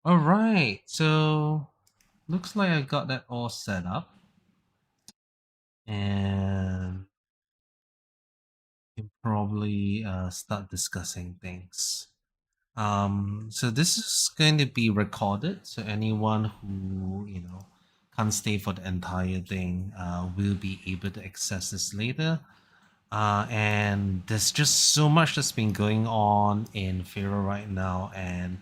All right, so looks like I got that all set up, and can probably start discussing things. So this is going to be recorded, so anyone who can't stay for the entire thing will be able to access this later. And there's just so much that's been going on in Firo right now, and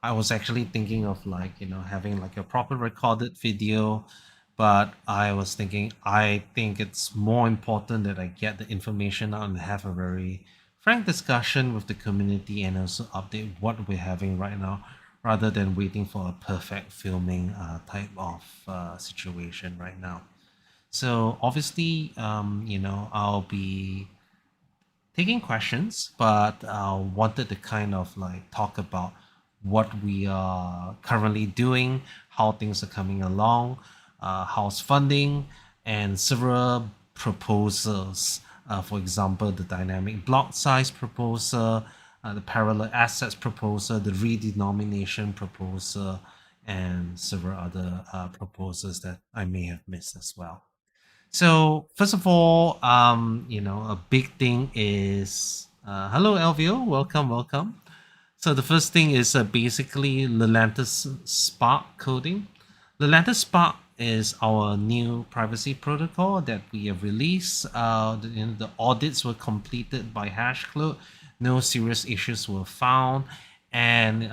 I was actually thinking of having like a proper recorded video, but I was thinking I think it's more important that I get the information out and have a very frank discussion with the community and also update what we're having right now rather than waiting for a perfect filming type of situation right now. So obviously, I'll be taking questions, but wanted to kind of like talk about what we are currently doing, how things are coming along, how's funding, and several proposals. For example, the dynamic block size proposal, the parallel assets proposal, the redenomination proposal, and several other proposals that I may have missed as well. So first of all, a big thing is hello, Elvio. Welcome, welcome. So the first thing is basically Lelantus Spark coding. Lelantus Spark is our new privacy protocol that we have released. The audits were completed by HashCloud. No serious issues were found, and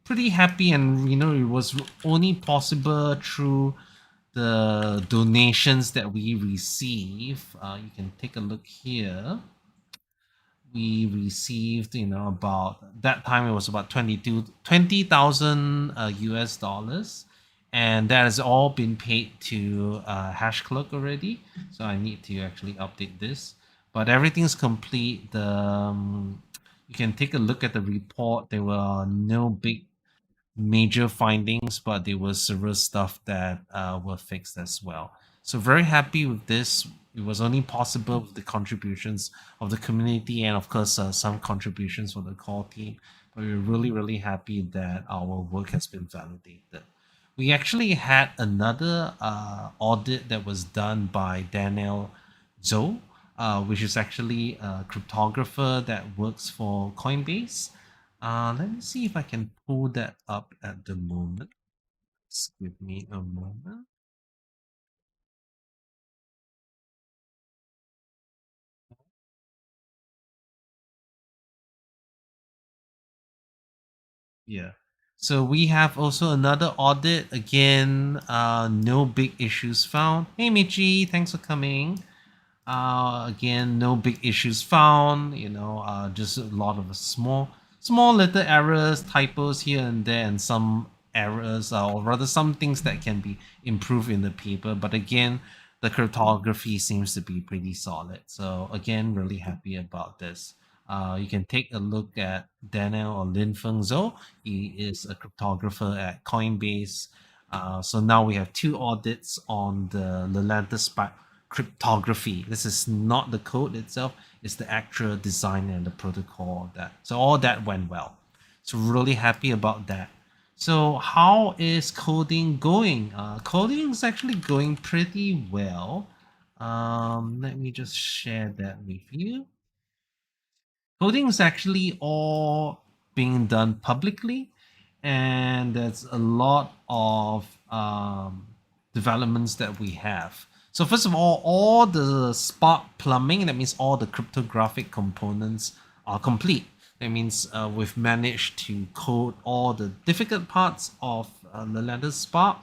pretty happy. And it was only possible through the donations that we receive. You can take a look here. We received, about that time it was about 20,000 US dollars, and that has all been paid to HashCloak already. So I need to actually update this, but everything's complete. You can take a look at the report. There were no big major findings, but there was several stuff that were fixed as well. So very happy with this. It was only possible with the contributions of the community and of course some contributions from the core team. But we're really, really happy that our work has been validated. We actually had another audit that was done by Daniel Zhou, which is actually a cryptographer that works for Coinbase. Let me see if I can pull that up at the moment. Just give me a moment. Yeah. So we have also another audit. Again, no big issues found. Hey Michi, thanks for coming. Again, no big issues found. Just a lot of small little errors, typos here and there, and some errors, or rather some things that can be improved in the paper. But again, the cryptography seems to be pretty solid. So again, really happy about this. You can take a look at Daniel or Lin Feng Zhou. He is a cryptographer at Coinbase. So now we have two audits on the Lelantus Spark cryptography. This is not the code itself, it's the actual design and the protocol that. So all that went well. So really happy about that. So how is coding going? Coding is actually going pretty well. Let me just share that with you. Coding is actually all being done publicly, and there's a lot of developments that we have. So first of all the Spark plumbing, that means all the cryptographic components are complete. That means we've managed to code all the difficult parts of the lattice Spark.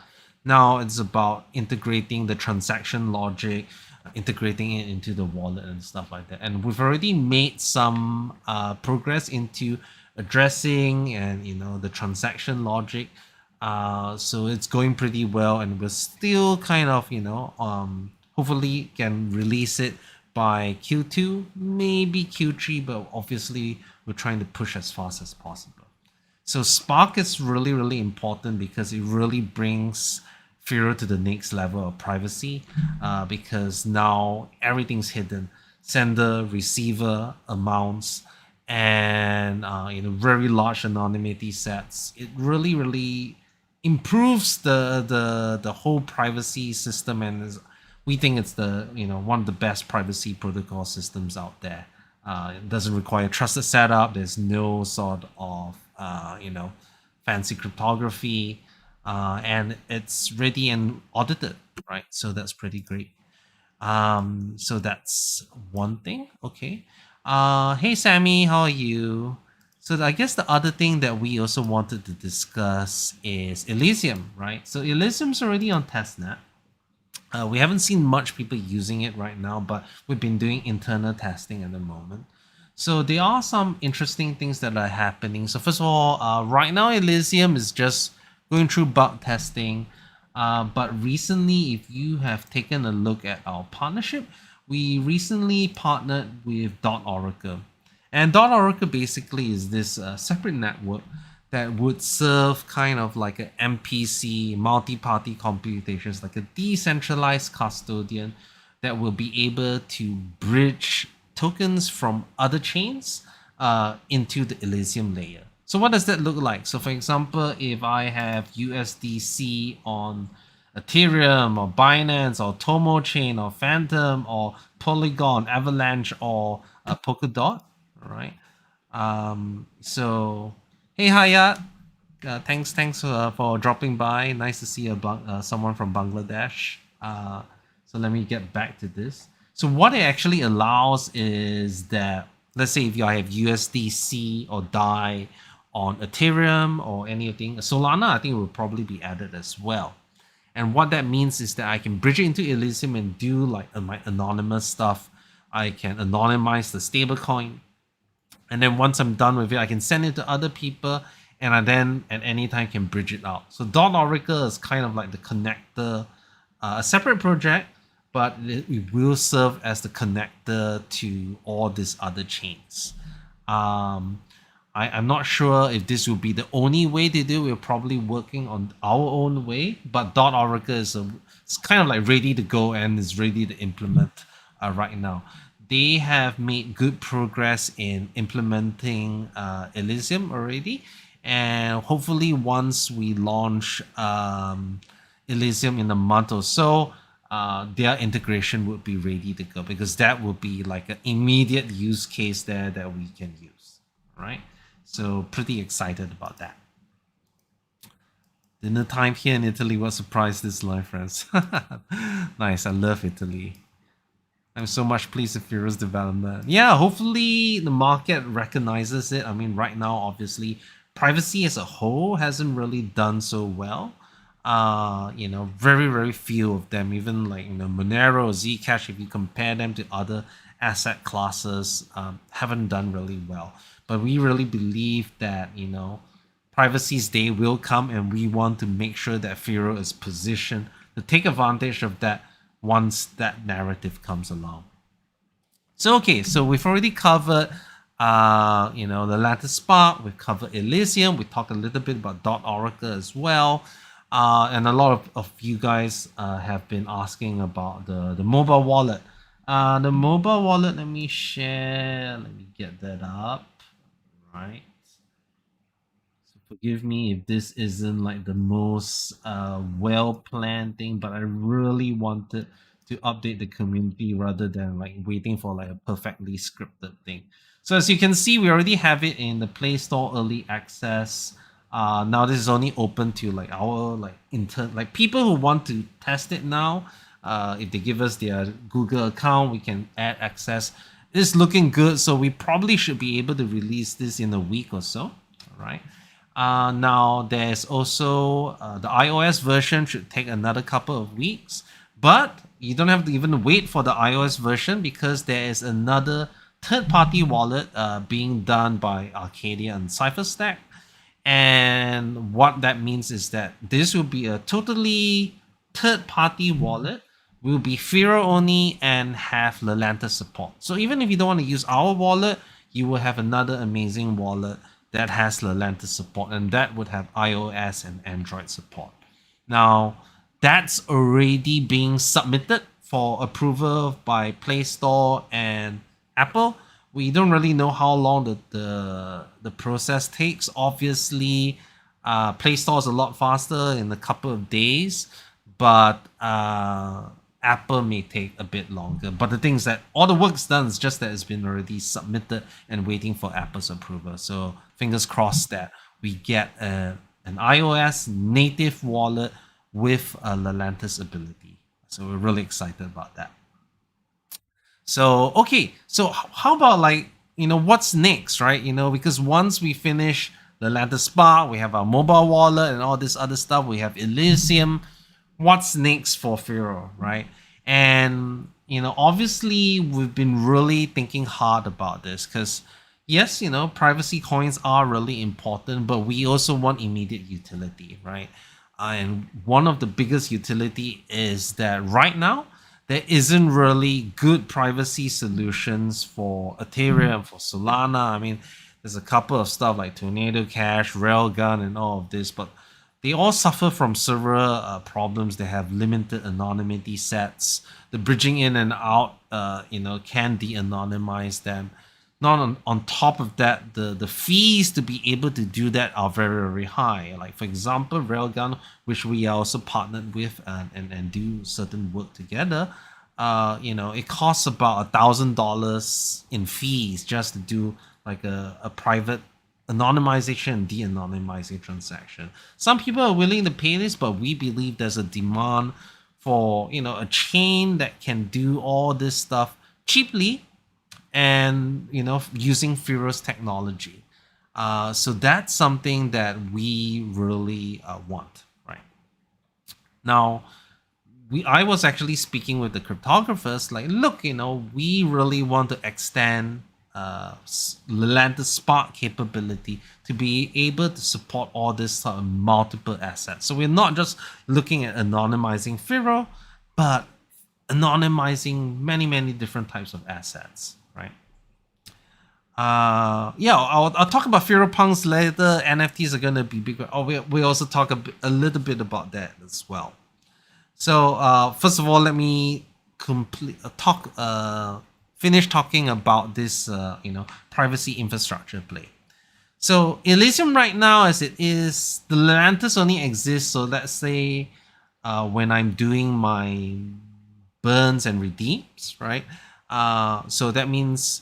Now it's about integrating the transaction logic, integrating it into the wallet and stuff like that. And we've already made some progress into addressing and the transaction logic. So it's going pretty well, and we're still kind of hopefully can release it by Q2, maybe Q3, but obviously we're trying to push as fast as possible. So Spark is really, really important because it really brings Firo to the next level of privacy, because now everything's hidden. Sender, receiver, amounts, and very large anonymity sets. It really improves the whole privacy system, and we think it's the one of the best privacy protocol systems out there. It doesn't require trusted setup. There's no sort of fancy cryptography, and it's ready and audited, right? So that's pretty great. So that's one thing. Okay. Hey Sammy, how are you? So I guess the other thing that we also wanted to discuss is Elysium, right? So Elysium's already on testnet. We haven't seen much people using it right now, but we've been doing internal testing at the moment. So there are some interesting things that are happening. So first of all, right now Elysium is just going through bug testing. But recently, if you have taken a look at our partnership, we recently partnered with DotOracle. And DotOracle basically is this separate network that would serve kind of like an MPC, multi-party computations, like a decentralized custodian that will be able to bridge tokens from other chains into the Elysium layer. So what does that look like? So for example, if I have USDC on Ethereum or Binance or Tomo Chain or Phantom or Polygon, Avalanche or Polkadot, right? So hey Hayat, thanks for dropping by. Nice to see someone from Bangladesh. So let me get back to this. So what it actually allows is that, let's say if you have USDC or DAI on Ethereum or anything, Solana I think will probably be added as well. And what that means is that I can bridge it into Elysium and do like my anonymous stuff. I can anonymize the stablecoin. And then once I'm done with it, I can send it to other people, and I then at any time can bridge it out. So DotOracle is kind of like the connector, a separate project, but it will serve as the connector to all these other chains. I'm not sure if this will be the only way to do it. We're probably working on our own way, but DotOracle it's kind of like ready to go and is ready to implement right now. They have made good progress in implementing Elysium already, and hopefully once we launch Elysium in a month or so, their integration would be ready to go, because that will be like an immediate use case there that we can use, right? So pretty excited about that. Dinner time here in Italy. What surprised this live, friends? Nice. I love Italy. I'm so much pleased with Firo's development. Yeah, hopefully the market recognizes it. I mean, right now, obviously, privacy as a whole hasn't really done so well. Very few of them, even like Monero or Zcash, if you compare them to other asset classes, haven't done really well. But we really believe that privacy's day will come, and we want to make sure that Firo is positioned to take advantage of that once that narrative comes along. So okay, so we've already covered the Lelantus Spark, we've covered Elysium, we talked a little bit about DotOracle as well. And a lot of you guys have been asking about the mobile wallet. The mobile wallet, let me get that up. Right. So forgive me if this isn't like the most well-planned thing, but I really wanted to update the community rather than like waiting for like a perfectly scripted thing. So as you can see, we already have it in the Play Store early access. Now this is only open to like our people who want to test it now. If they give us their Google account, we can add access. It's looking good, so we probably should be able to release this in a week or so. All right. Now there's also the iOS version should take another couple of weeks, but you don't have to even wait for the iOS version, because there is another third-party wallet being done by Arcadia and CipherStack. And what that means is that this will be a totally third-party wallet, will be Firo only, and have Lelantus support. So even if you don't want to use our wallet, you will have another amazing wallet that has Lelantus support, and that would have iOS and Android support. Now, that's already being submitted for approval by Play Store and Apple. We don't really know how long the process takes. Obviously, Play Store is a lot faster in a couple of days, but Apple may take a bit longer. But the thing is that all the work's done. It's just that it's been already submitted and waiting for Apple's approval. So fingers crossed that we get an iOS native wallet with a Lelantus ability. So we're really excited about that. So, okay. So how about like, what's next, right? Because once we finish the Lelantus Spark, we have our mobile wallet and all this other stuff. We have Elysium. What's next for Firo, right? And, obviously we've been really thinking hard about this because yes, privacy coins are really important, but we also want immediate utility, right? And one of the biggest utility is that right now, there isn't really good privacy solutions for Ethereum, for Solana. I mean, there's a couple of stuff like Tornado Cash, Railgun, and all of this, but they all suffer from several problems. They have limited anonymity sets. The bridging in and out, can de-anonymize them. Not on top of that, the fees to be able to do that are very, very high. Like, for example, Railgun, which we are also partnered with and do certain work together, it costs about $1,000 in fees just to do like a private anonymization and de-anonymizing transaction. Some people are willing to pay this, but we believe there's a demand for, a chain that can do all this stuff cheaply and using Firo's technology. So that's something that we really want, right? Now, I was actually speaking with the cryptographers, like, look, we really want to extend Lelantus Spark capability to be able to support all this multiple assets. So we're not just looking at anonymizing Firo, but anonymizing many, many different types of assets, right? I'll talk about FiroPunks later. NFTs are going to be bigger. We also talk a little bit about that as well. So first of all, let me finish talking about this privacy infrastructure play. So Elysium right now, as it is, the Lelantus only exists. So let's say when I'm doing my burns and redeems, right? So that means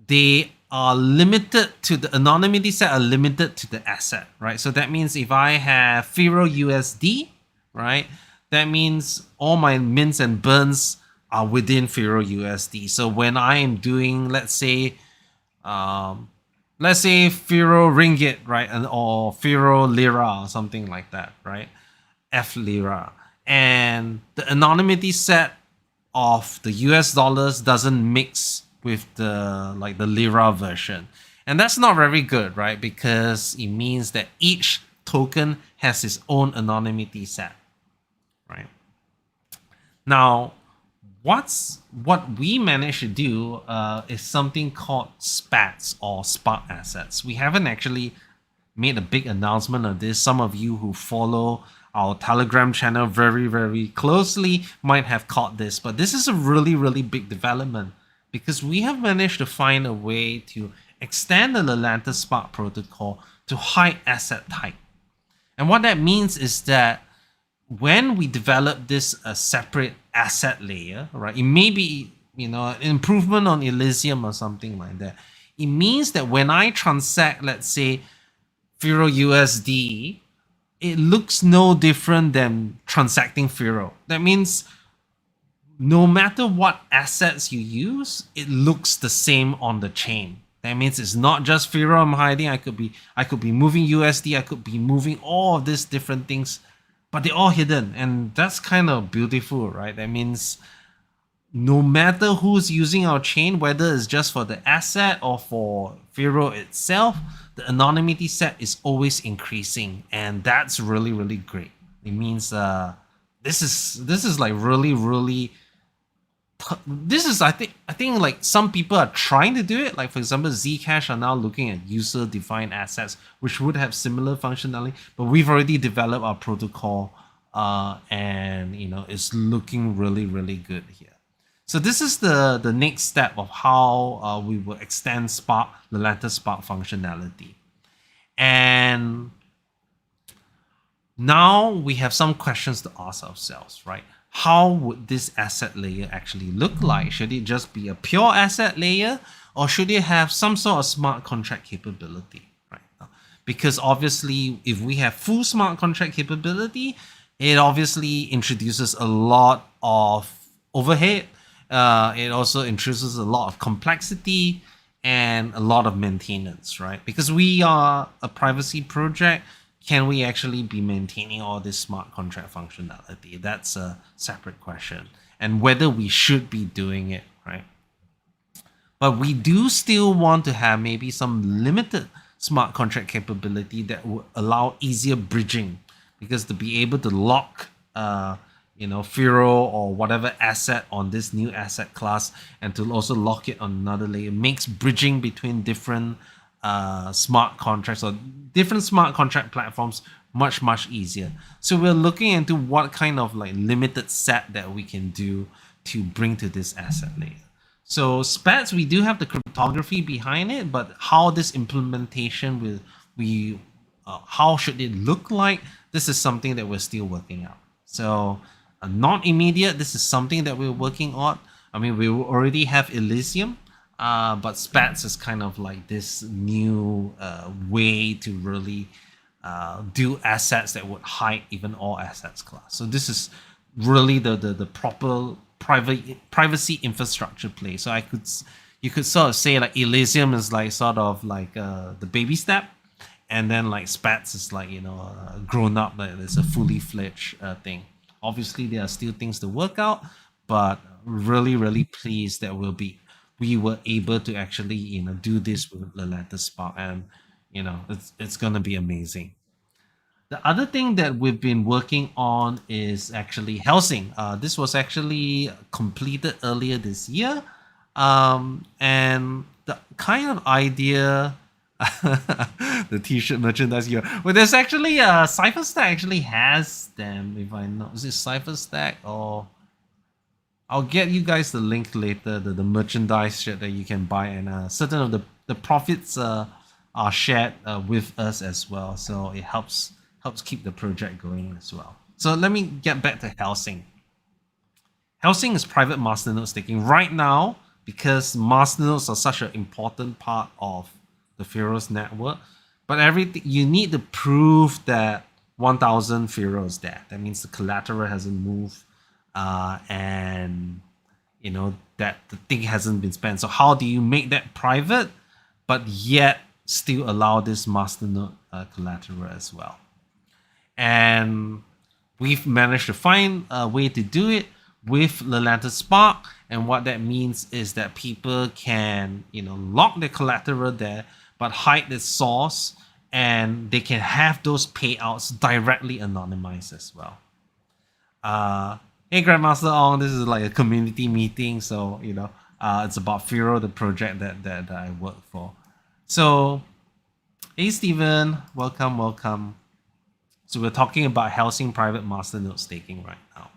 they are limited to the anonymity set, are limited to the asset, right? So that means if I have Firo USD, right, that means all my mints and burns are within Firo USD. So when I am doing, let's say Firo Ringgit, right, or Firo Lira or something like that, right, F Lira, and the anonymity set of the US dollars doesn't mix with the Lira version. And that's not very good, right? Because it means that each token has its own anonymity set, right? Now, what we managed to do is something called Spats or Spark assets. We haven't actually made a big announcement of this. Some of you who follow our Telegram channel very, very closely might have caught this, but this is a really, really big development because we have managed to find a way to extend the Lelantus Spark protocol to hide asset type. And what that means is that when we develop this separate asset layer, right, it may be an improvement on Elysium or something like that. It means that when I transact, let's say, Firo USD, it looks no different than transacting Firo. That means no matter what assets you use, it looks the same on the chain. That means it's not just Firo I'm hiding. I could be moving USD. I could be moving all of these different things, but they're all hidden, and that's kind of beautiful, right? That means no matter who's using our chain, whether it's just for the asset or for Firo itself, the anonymity set is always increasing, and that's really, really great. It means this is like really, really. This is I think like some people are trying to do it. Like for example, Zcash are now looking at user-defined assets, which would have similar functionality. But we've already developed our protocol, and it's looking really, really good here. So this is the next step of how we will extend Spark, Lelantus Spark functionality. And now we have some questions to ask ourselves, right? How would this asset layer actually look like? Should it just be a pure asset layer, or should it have some sort of smart contract capability, right? Because obviously, if we have full smart contract capability, it obviously introduces a lot of overhead. It also introduces a lot of complexity and a lot of maintenance, right? Because we are a privacy project, can we actually be maintaining all this smart contract functionality? That's a separate question. And whether we should be doing it, right? But we do still want to have maybe some limited smart contract capability that would allow easier bridging, because to be able to lock Firo or whatever asset on this new asset class, and to also lock it on another layer, makes bridging between different smart contracts or different smart contract platforms much easier. So we're looking into what kind of like limited set that we can do to bring to this asset layer. So Spats, we do have the cryptography behind it, but how this implementation will how should it look like? This is something that we're still working out. So not immediate. This is something that we're working on. I mean, we already have Elysium, but Spats is kind of like this new way to really do assets that would hide even all assets class. So this is really the proper privacy infrastructure play. So you could sort of say like Elysium is like sort of like the baby step, and then like Spats is like grown up, like it's a fully fledged thing. Obviously there are still things to work out, but really pleased that we were able to actually do this with Lelantus Spark, and it's gonna be amazing. The other thing that we've been working on is actually Helsing. This was actually completed earlier this year. And the kind of idea, the t-shirt merchandise here. Well, there's actually CipherStack actually has them, if I know. Is it CipherStack, or I'll get you guys the link later, the merchandise shirt that you can buy, and certain of the profits are shared with us as well. So it helps keep the project going as well. So let me get back to Helsing. Helsing is private masternode staking right now, because masternodes are such an important part of the Firo's network. But everything you need to prove that 1,000 Firo is there. That means the collateral hasn't moved, and that the thing hasn't been spent. So how do you make that private, but yet still allow this masternode collateral as well? And we've managed to find a way to do it with Lelantus Spark. And what that means is that people can, lock their collateral there, but hide the source, and they can have those payouts directly anonymized as well. Hey, Grandmaster Ong, this is like a community meeting, so it's about Firo, the project that I work for. So, hey, Steven, welcome. So we're talking about Helsing private masternode staking right now.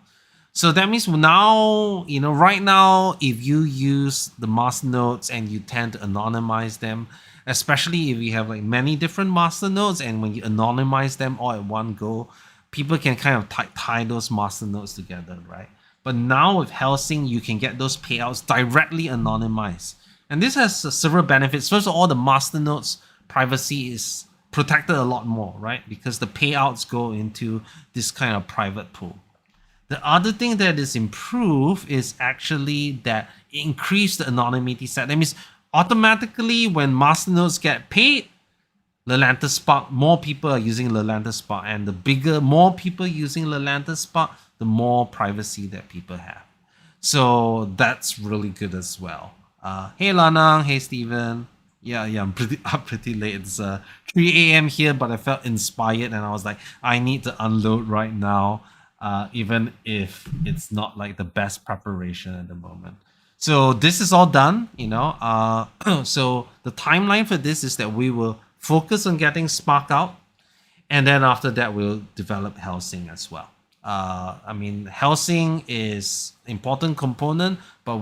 So that means now, right now, if you use the masternodes and you tend to anonymize them, especially if you have like many different masternodes, and when you anonymize them all at one go, people can kind of tie those masternodes together, right? But now with Helsing, you can get those payouts directly anonymized. And this has several benefits. First of all, the masternodes privacy is protected a lot more, right? Because the payouts go into this kind of private pool. The other thing that is improved is actually that it increased the anonymity set. That means automatically when masternodes get paid, Lelantus Spark, more people are using Lelantus Spark, and the more people using Lelantus Spark, the more privacy that people have. So that's really good as well. Hey Lanang, hey Steven. Yeah, I'm pretty late. It's 3 a.m. here, but I felt inspired, and I was like, I need to unload right now, even if it's not like the best preparation at the moment. So this is all done, so the timeline for this is that we will focus on getting Spark out, and then after that we'll develop Helsing as well. I mean, Helsing is important component, but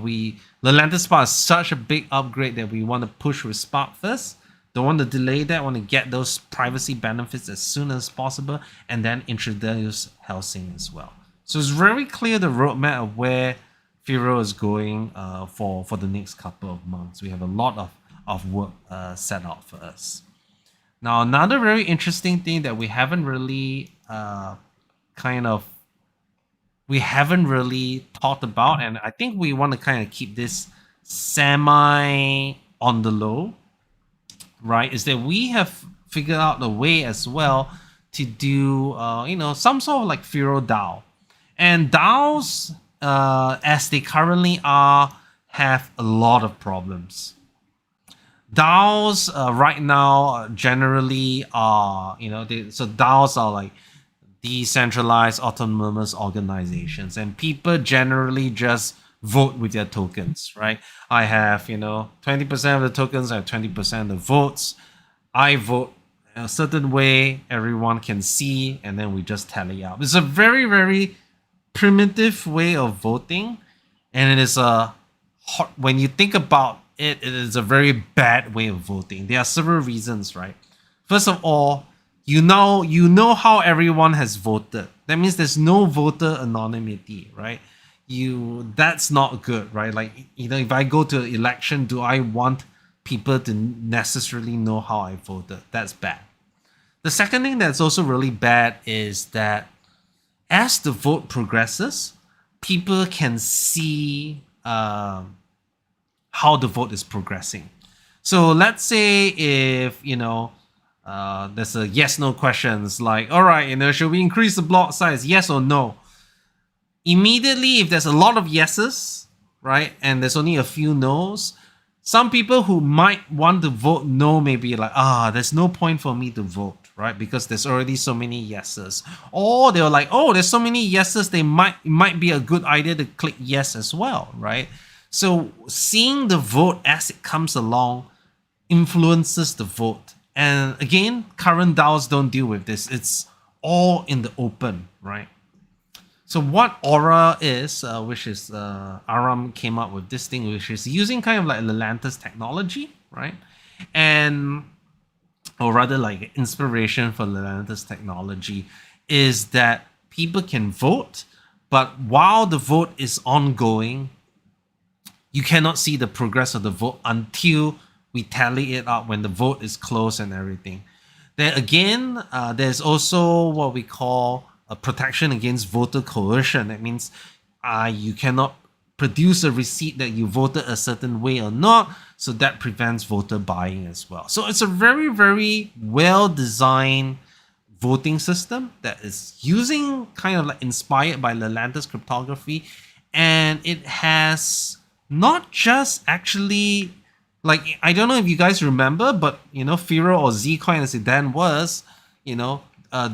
Lelantus Spark is such a big upgrade that we want to push with Spark first. Don't want to delay that. Want to get those privacy benefits as soon as possible, and then introduce Helsing as well. So it's very clear the roadmap of where Firo is going for the next couple of months. We have a lot of work set out for us. Now, another very interesting thing that we haven't really talked about, and I think we want to kind of keep this semi on the low, right, is that we have figured out a way as well to do some sort of like Firo DAO. And DAOs, as they currently are, have a lot of problems. DAOs right now generally are, so DAOs are like decentralized autonomous organizations, and people generally just vote with their tokens, right? I have, 20% of the tokens, I have 20% of the votes. I vote a certain way, everyone can see, and then we just tally out. It's a very, very primitive way of voting, and it is when you think about it, it is a very bad way of voting. There are several reasons, right? First of all, you know how everyone has voted. That means there's no voter anonymity, right? That's not good, right? Like, if I go to an election, do I want people to necessarily know how I voted? That's bad. The second thing that's also really bad is that as the vote progresses, people can see how the vote is progressing. So let's say if there's a yes/no questions like, all right, should we increase the block size? Yes or no? Immediately, if there's a lot of yeses, right, and there's only a few no's, some people who might want to vote no may be like, there's no point for me to vote, right? Because there's already so many yeses. Or they're like, there's so many yeses, it might be a good idea to click yes as well, right? So seeing the vote as it comes along influences the vote. And again, current DAOs don't deal with this. It's all in the open, right? So what Aura is, which is Aram came up with this thing, which is using kind of like Lelantus technology, right? Or rather like inspiration for Lelantus technology, is that people can vote, but while the vote is ongoing, you cannot see the progress of the vote until we tally it up when the vote is closed and everything. Then again, there's also what we call a protection against voter coercion. That means you cannot produce a receipt that you voted a certain way or not, so that prevents voter buying as well. So it's a very, very well-designed voting system that is using kind of like inspired by Lelantus cryptography, and it has not just actually, like, I don't know if you guys remember, but Firo or Zcoin as it then was,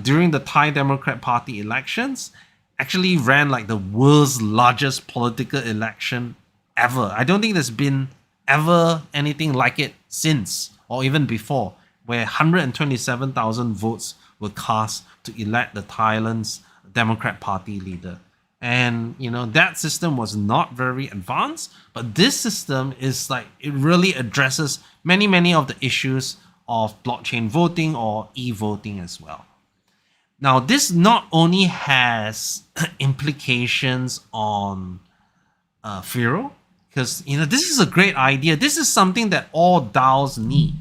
during the Thai Democrat Party elections, actually ran like the world's largest political election ever. I don't think there's been ever anything like it since, or even before, where 127,000 votes were cast to elect the Thailand's Democrat Party leader. And that system was not very advanced, but this system is like, it really addresses many of the issues of blockchain voting or e-voting as well. Now, this not only has implications on Firo, because this is a great idea. This is something that all DAOs need,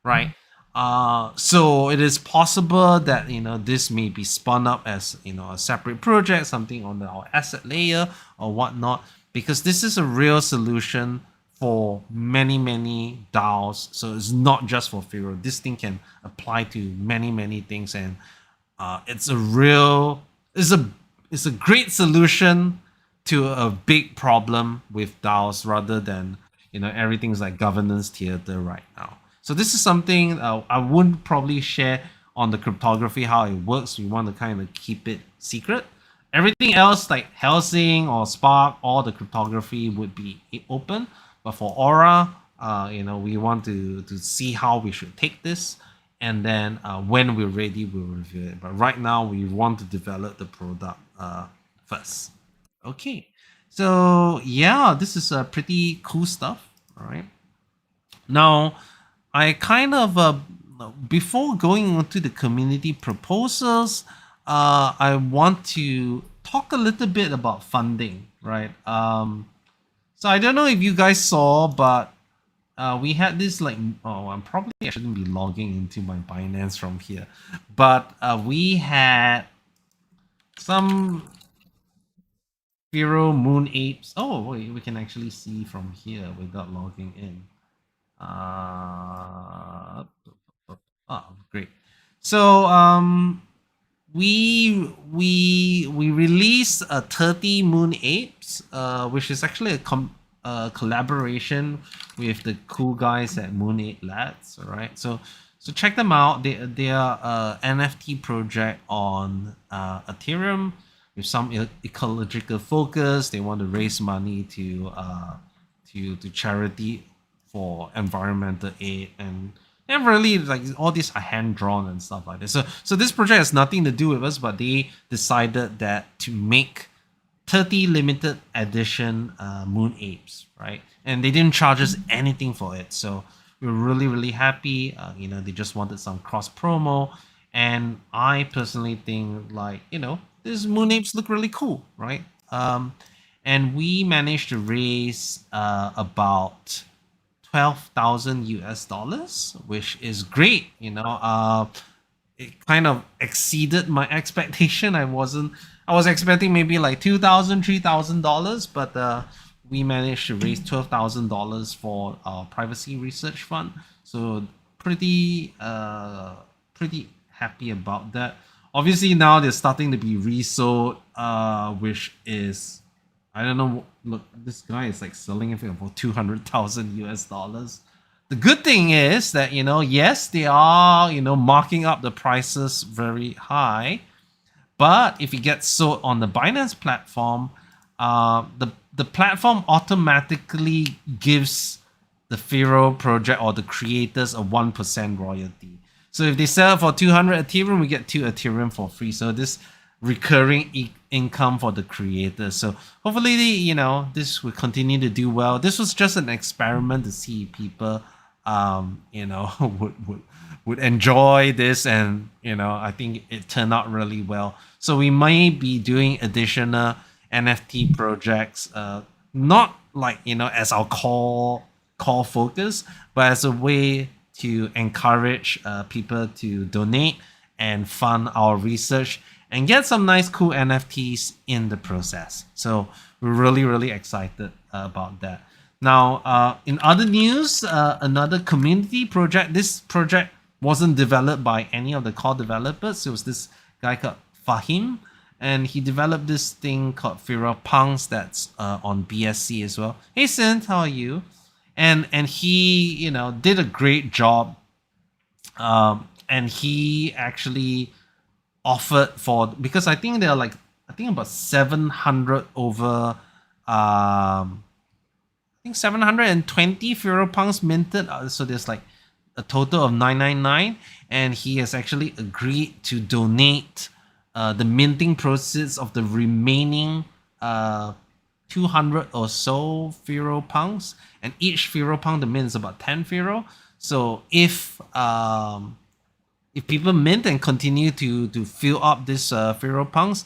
right? So it is possible that this may be spun up as a separate project, something on our asset layer or whatnot, because this is a real solution for many DAOs. So it's not just for Firo. This thing can apply to many things, and it's a great solution to a big problem with DAOs, rather than everything's like governance theater right now. So this is something I wouldn't probably share on the cryptography, how it works. We want to kind of keep it secret. Everything else like Helsing or Spark, all the cryptography would be open. But for Aura, we want to see how we should take this. and then when we're ready, we'll review it. But right now, we want to develop the product first. Okay, so yeah, this is pretty cool stuff. All right. Now, I kind of before going into the community proposals, I want to talk a little bit about funding, right? So I don't know if you guys saw, but we had this like, oh, I shouldn't be logging into my Binance from here, but we had some Firo Moon Apes. Oh, wait, we can actually see from here without logging in. Oh, great. So we released a 30 Moon Apes, which is actually a collaboration with the cool guys at Moon Ape Labs. All right, so check them out. They are a NFT project on Ethereum with some ecological focus. They want to raise money to charity for environmental aid, and really like all these are hand drawn and stuff like this. So this project has nothing to do with us, but they decided that to make 30 limited edition Moon Apes, right? And they didn't charge us anything for it, so we were really happy. They just wanted some cross promo, and I personally think like these Moon Apes look really cool, right? And we managed to raise about 12,000 US dollars, which is great. It kind of exceeded my expectation. I was expecting maybe like $2,000, $3,000, but we managed to raise $12,000 for our privacy research fund. So pretty happy about that. Obviously now they're starting to be resold, which is, I don't know. Look, this guy is like selling it for 200,000 US dollars. The good thing is that yes, they are marking up the prices very high, but if it gets sold on the Binance platform, the platform automatically gives the Firo project or the creators a 1% royalty. So if they sell it for 200 Ethereum, we get 2 Ethereum for free. So this recurring income for the creators. So hopefully, this will continue to do well. This was just an experiment to see if people, would enjoy this, and I think it turned out really well. So we may be doing additional NFT projects, not like as our core focus, but as a way to encourage people to donate and fund our research and get some nice cool NFTs in the process. So we're really excited about that. Now, in other news, another community project. This project wasn't developed by any of the core developers. It was this guy called Fahim, and he developed this thing called FiroPunks that's on BSC as well. Hey, Synth, how are you? And he, did a great job. And he actually offered because I think there are about 700 over I think 720 FiroPunks minted, so there's like a total of 999, and he has actually agreed to donate the minting proceeds of the remaining 200 or so FiroPunks, and each FiroPunk the mint is about 10 Firo. So if people mint and continue to fill up this FiroPunks,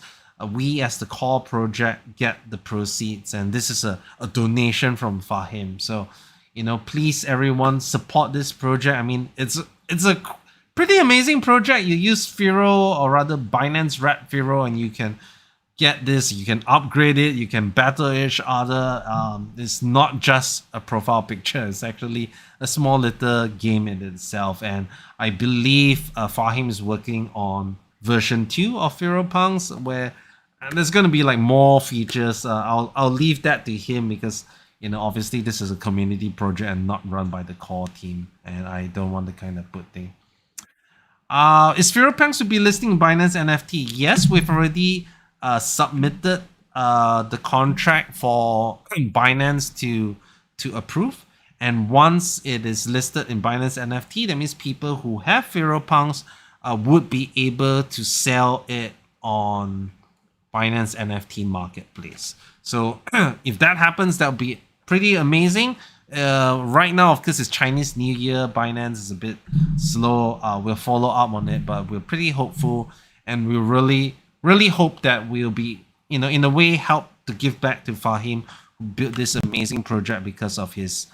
we as the core project get the proceeds, and this is a donation from Fahim. So please everyone support this project. I mean, it's a pretty amazing project. You use Firo, or rather Binance Wrap Firo, and you can get this, you can upgrade it, you can battle each other. It's not just a profile picture, it's actually a small little game in itself. And I believe Fahim is working on version 2 of FiroPunks, where there's going to be like more features. I'll leave that to him, because obviously this is a community project and not run by the core team, and I don't want to kind of put thing. Is FiroPunks to be listing Binance NFT? Yes, we've already submitted the contract for Binance to approve, And once it is listed in Binance NFT, that means people who have FiroPunks would be able to sell it on Binance NFT marketplace. So if that happens, that would be pretty amazing. Right now, of course, it's Chinese New Year. Binance is a bit slow. We'll follow up on it, but we're pretty hopeful, and we really hope that we'll be, in a way, help to give back to Fahim, who built this amazing project because of his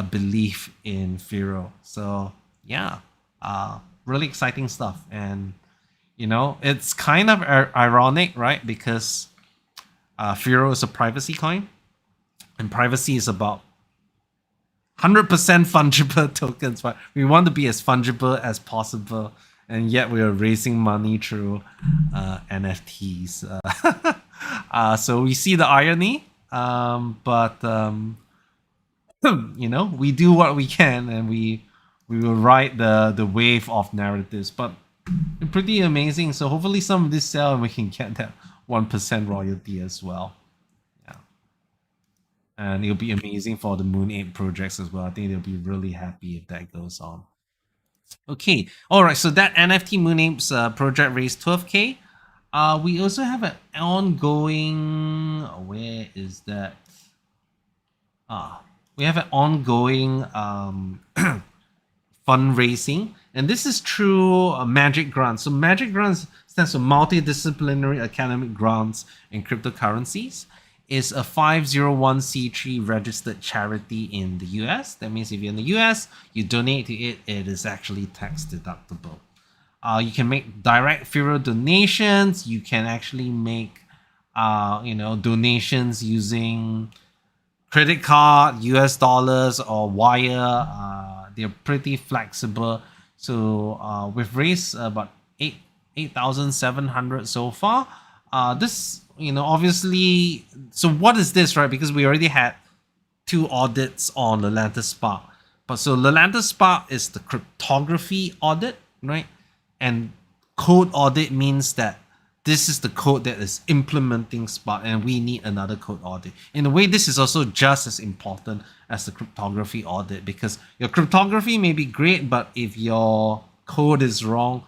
belief in Firo. So yeah, really exciting stuff. And it's kind of ironic, right? Because Firo is a privacy coin, and privacy is about 100% fungible tokens, but we want to be as fungible as possible, and yet we are raising money through NFTs. So we see the irony, but we do what we can, and we will ride the wave of narratives. But pretty amazing. So hopefully some of this sell, and we can get that 1% royalty as well. Yeah, and it'll be amazing for the Moon Ape projects as well. I think they'll be really happy if that goes on. Okay, all right. So that NFT Moon Apes project raised 12K. We also have an ongoing. Where is that? We have an ongoing fundraising, and this is through Magic Grants. So Magic Grants stands for Multidisciplinary Academic Grants in Cryptocurrencies. It's a 501c3 registered charity in the US. That means if you're in the US, you donate to it, it is actually tax deductible. You can make direct Firo donations. You can actually make donations using credit card, US dollars, or wire. They're pretty flexible. So we've raised about 8,700 so far. This, obviously, so what is this, right? Because we already had 2 audits on Lelantus Spark. But so Lelantus Spark is the cryptography audit, right? And code audit means that this is the code that is implementing Spark, and we need another code audit. In a way, this is also just as important as the cryptography audit, because your cryptography may be great, but if your code is wrong,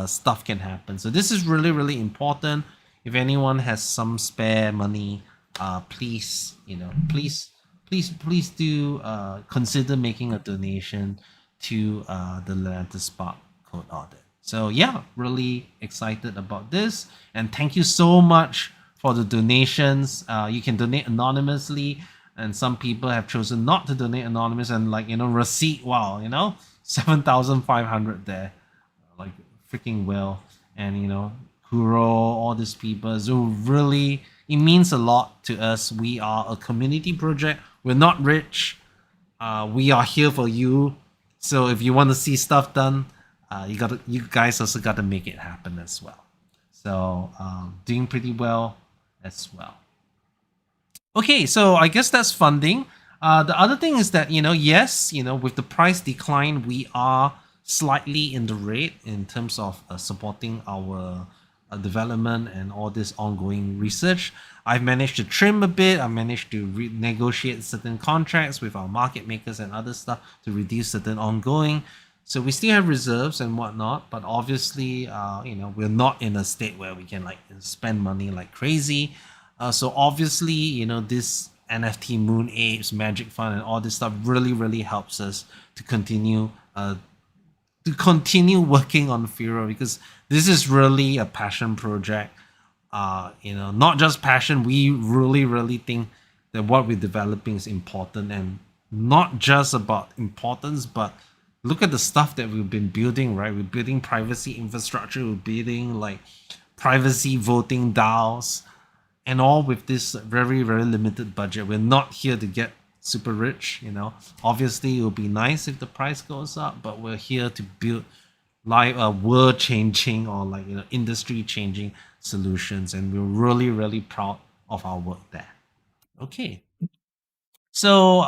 stuff can happen. So this is really, really important. If anyone has some spare money, please do consider making a donation to the Lelantus Spark code audit. So yeah, really excited about this, and thank you so much for the donations. You can donate anonymously, and some people have chosen not to donate anonymous, and receipt, wow, 7,500 there, like freaking well. And Kuro, all these people, so really it means a lot to us. We are a community project. We're not rich. We are here for you. So if you want to see stuff done, you guys also got to make it happen as well. So doing pretty well as well. Okay, so I guess that's funding. The other thing is that yes, with the price decline, we are slightly in the red in terms of supporting our development and all this ongoing research. I've managed to trim a bit. I managed to negotiate certain contracts with our market makers and other stuff to reduce certain ongoing. So we still have reserves and whatnot, but obviously, we're not in a state where we can spend money like crazy. So obviously, this NFT Moon Apes, Magic Fund, and all this stuff really, really helps us to continue working on Firo, because this is really a passion project. Not just passion. We really, really think that what we're developing is important, and not just about importance, but look at the stuff that we've been building, right? We're building privacy infrastructure. We're building privacy voting DAOs, and all with this very, very limited budget. We're not here to get super rich, Obviously, it would be nice if the price goes up, but we're here to build world-changing or industry-changing solutions, and we're really, really proud of our work there. Okay, so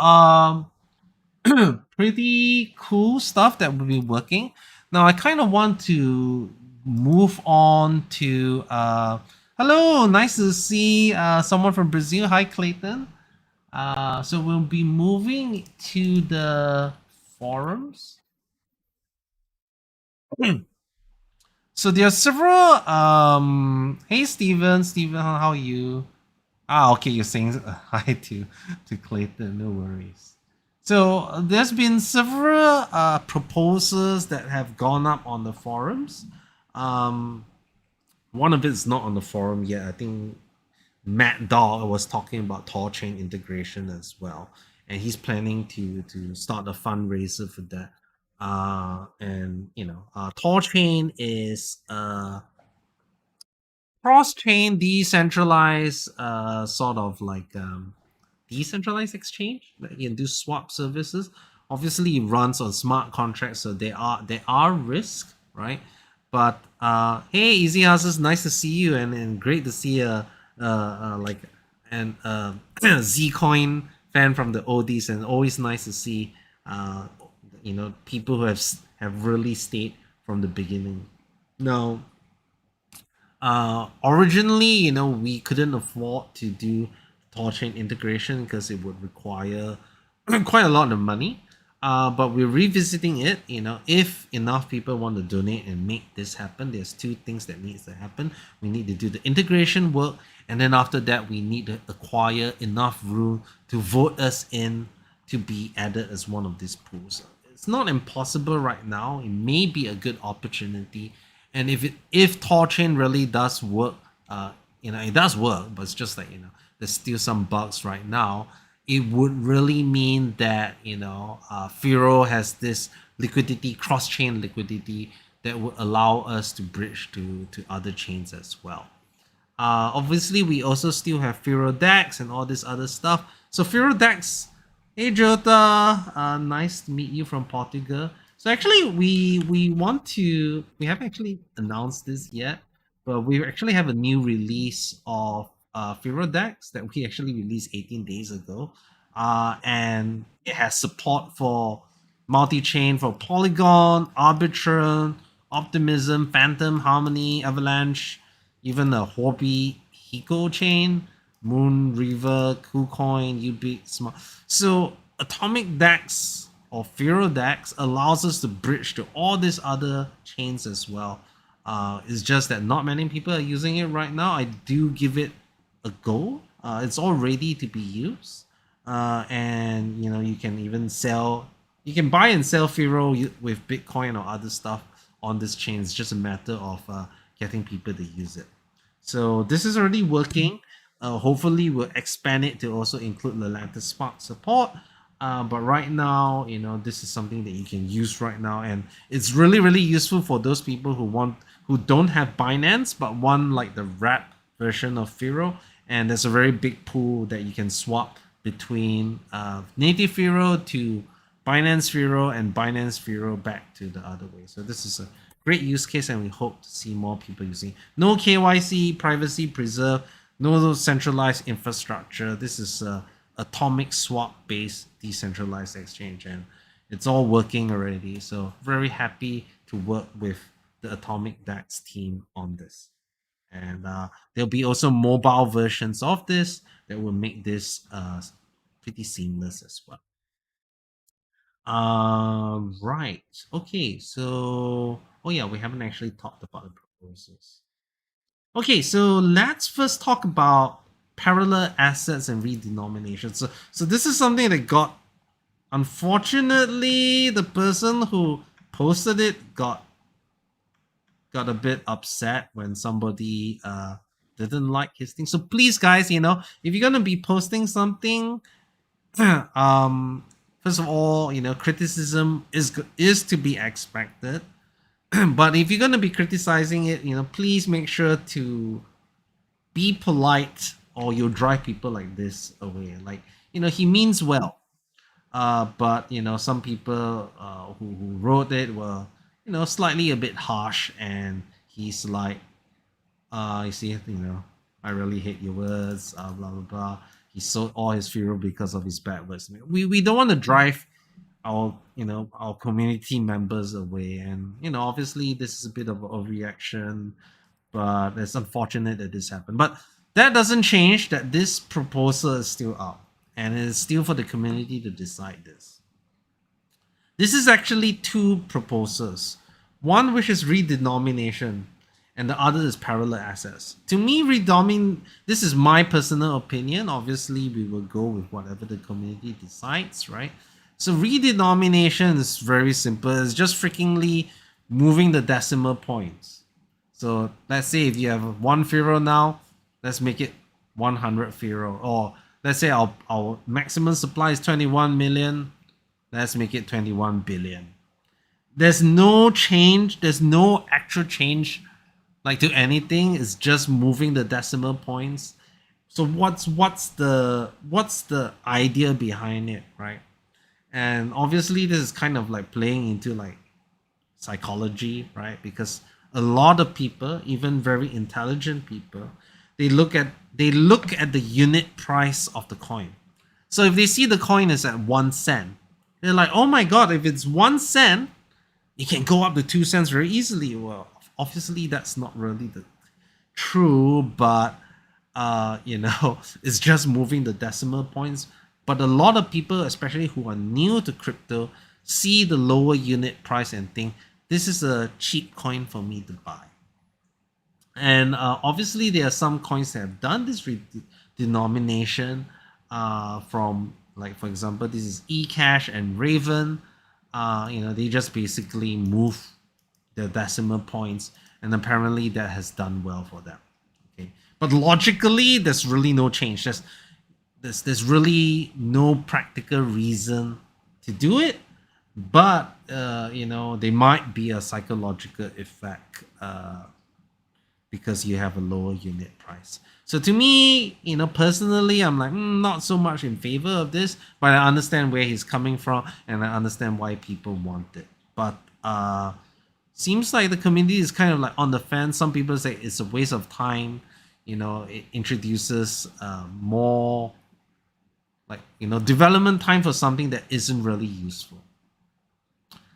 pretty cool stuff that we'll be working. Now, I kind of want to move on to hello, nice to see someone from Brazil. Hi, Clayton. So we'll be moving to the forums. So there are several. Hey Steven, Steven, how are you? Okay, you're saying hi to Clayton. No worries. So there's been several proposals that have gone up on the forums. Um, One of it's not on the forum yet. I think Matt Dahl was talking about Thorchain integration as well, and he's planning to start a fundraiser for that. And Thorchain is cross-chain decentralized sort of like decentralized exchange that you can do swap services. Obviously it runs on smart contracts, so there are risks, right? But hey, easy houses, nice to see you, and great to see like an Zcoin fan from the oldies, and always nice to see people who have really stayed from the beginning. No, originally, we couldn't afford to do Thorchain integration because it would require quite a lot of money. But we're revisiting it. If enough people want to donate and make this happen, there's two things that needs to happen. We need to do the integration work, and then after that, we need to acquire enough room to vote us in to be added as one of these pools. It's not impossible right now. It may be a good opportunity, and if Thorchain really does work, it does work, but it's just like there's still some bugs right now. It would really mean that Firo has this liquidity, cross-chain liquidity that would allow us to bridge to other chains as well. Obviously, we also still have Firo Dax and all this other stuff. So Firo Dax, hey Jota, nice to meet you from Portugal. So actually, we haven't actually announced this yet, but we actually have a new release of Firo Dax that we actually released 18 days ago, and it has support for multi-chain for Polygon, Arbitrum, Optimism, Phantom, Harmony, Avalanche, even a Hobby Hiko chain, Moon River, KuCoin, Ubit, Smart. So Atomic DAX or Firo DAX allows us to bridge to all these other chains as well. It's just that not many people are using it right now. I do give it a go. It's all ready to be used, and you can even sell. You can buy and sell Firo with Bitcoin or other stuff on this chain. It's just a matter of getting people to use it. So this is already working. Hopefully, we'll expand it to also include Lelantus Spark support. But right now, this is something that you can use right now, and it's really, really useful for those people who don't have Binance but want like the wrap version of Firo. And there's a very big pool that you can swap between native Firo to Binance Firo and Binance Firo back to the other way. So this is a great use case, and we hope to see more people using. No KYC, privacy preserved, no centralized infrastructure. This is a atomic swap based decentralized exchange, and it's all working already. So very happy to work with the Atomic DAX team on this. And there'll be also mobile versions of this that will make this pretty seamless as well. Right. Okay. So, oh yeah, we haven't actually talked about the proposals. Okay, so let's first talk about parallel assets and redenomination. So this is something that unfortunately, the person who posted it got a bit upset when somebody didn't like his thing. So please, guys, if you're gonna be posting something, first of all, criticism is to be expected. But if you're gonna be criticizing it, please make sure to be polite, or you'll drive people like this away. Like, he means well, but some people who wrote it were slightly a bit harsh, and he's like, you see, I really hate your words, blah blah blah. He sold all his Firo because of his bad words. We don't want to drive our community members away, and obviously this is a bit of a reaction, but it's unfortunate that this happened. But that doesn't change that this proposal is still out. and it is still for the community to decide this. This is actually two proposals. One which is redenomination, and the other is parallel assets. To me, this is my personal opinion. Obviously, we will go with whatever the community decides, right? So redenomination is very simple. It's just freakingly moving the decimal points. So let's say if you have 1 Firo now, let's make it 100 Firo. Or let's say our maximum supply is 21 million. Let's make it 21 billion. There's no change. There's no actual change like to anything. It's just moving the decimal points. So what's the idea behind it, right? And obviously this is kind of like playing into like psychology, right? Because a lot of people, even very intelligent people, they look at the unit price of the coin. So if they see the coin is at 1 cent, they're like, oh my god, if it's 1 cent, it can go up to 2 cents very easily. Well, obviously that's not really the true, but it's just moving the decimal points. But a lot of people, especially who are new to crypto, see the lower unit price and think this is a cheap coin for me to buy. And obviously there are some coins that have done this denomination from, like, for example, this is eCash and Raven. They just basically move the decimal points, and apparently that has done well for them. Okay, but logically, there's really no change. There's really no practical reason to do it, but there might be a psychological effect because you have a lower unit price. So to me, personally, I'm like not so much in favor of this, but I understand where he's coming from, and I understand why people want it. But seems like the community is kind of like on the fence. Some people say it's a waste of time. It introduces more development time for something that isn't really useful.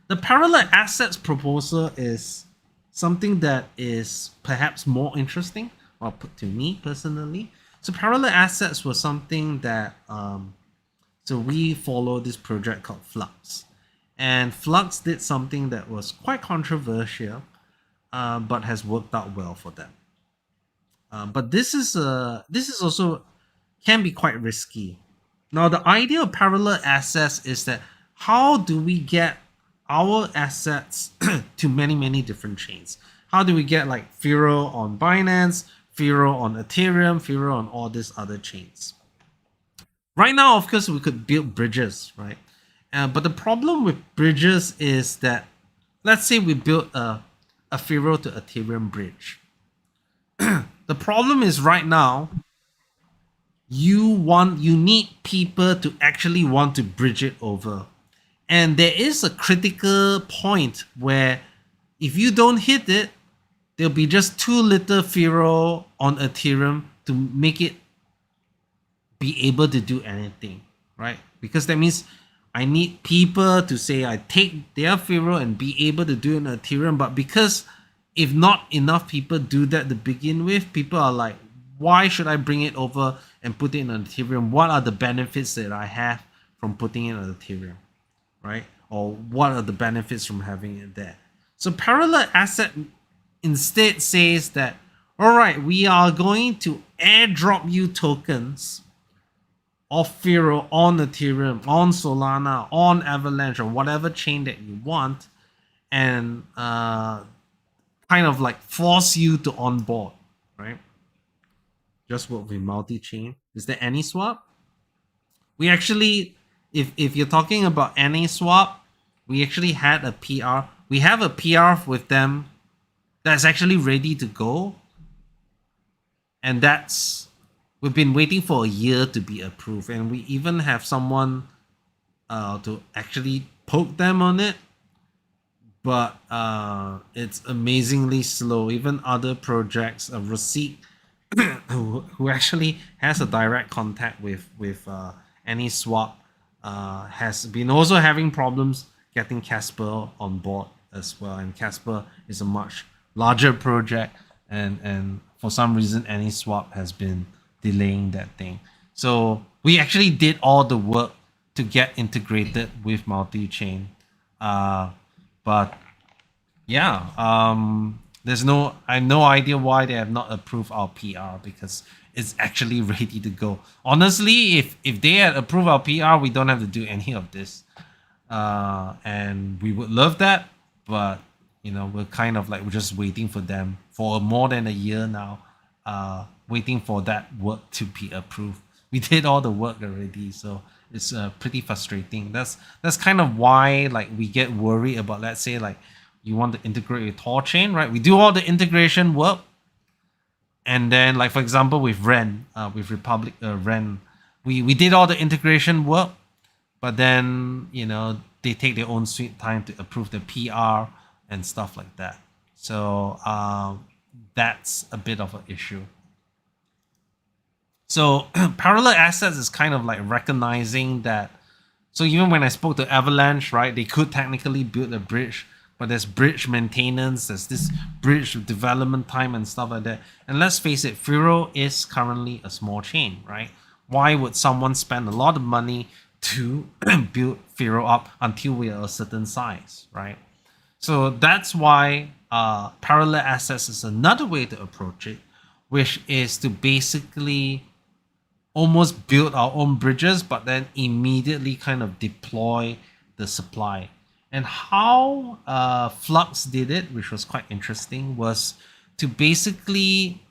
The parallel assets proposal is something that is perhaps more interesting, or to me personally. So parallel assets was something that so we follow this project called Flux, and Flux did something that was quite controversial, but has worked out well for them. But this is also can be quite risky. Now the idea of parallel assets is that how do we get our assets to many different chains? How do we get like Firo on Binance, Firo on Ethereum, Firo on all these other chains? Right now, of course, we could build bridges, right? But the problem with bridges is that, let's say we build a Firo to Ethereum bridge. The problem is right now, you need people to actually want to bridge it over. And there is a critical point where if you don't hit it, there'll be just too little Firo on Ethereum to make it be able to do anything, right? Because that means I need people to say I take their Firo and be able to do it on Ethereum. But because if not enough people do that to begin with, people are like, why should I bring it over and put it on Ethereum? What are the benefits that I have from putting it on Ethereum, right? Or what are the benefits from having it there? So parallel asset instead says that, all right, we are going to airdrop you tokens of Firo on Ethereum, on Solana, on Avalanche, or whatever chain that you want, and kind of like force you to onboard, right? Just work with multi-chain. Is there any swap? We actually, if you're talking about any swap, we actually had a PR. We have a PR with them that's actually ready to go, and we've been waiting for a year to be approved, and we even have someone to actually poke them on it, but it's amazingly slow. Even other projects, Receipt, who actually has a direct contact with AnySwap, has been also having problems getting Casper on board as well. And Casper is a much larger project, and for some reason AnySwap has been delaying that thing. So we actually did all the work to get integrated with multi-chain. But yeah, there's no idea why they have not approved our PR, because it's actually ready to go. Honestly, if they had approved our PR, we don't have to do any of this. And we would love that, but you know, we're kind of like, we're just waiting for them for more than a year now, waiting for that work to be approved. We did all the work already, so it's pretty frustrating. That's kind of why like we get worried about, let's say like you want to integrate with Thorchain, right? We do all the integration work, and then like for example with Ren, with Republic Ren, we did all the integration work, but then you know they take their own sweet time to approve the PR and stuff like that. So that's a bit of an issue. So parallel assets is kind of like recognizing that. So even when I spoke to Avalanche, right, they could technically build a bridge, but there's bridge maintenance, there's this bridge development time and stuff like that. And let's face it, Firo is currently a small chain, right? Why would someone spend a lot of money to build Firo up until we are a certain size, right? So that's why parallel assets is another way to approach it, which is to basically almost build our own bridges, but then immediately kind of deploy the supply. And how Flux did it, which was quite interesting, was to basically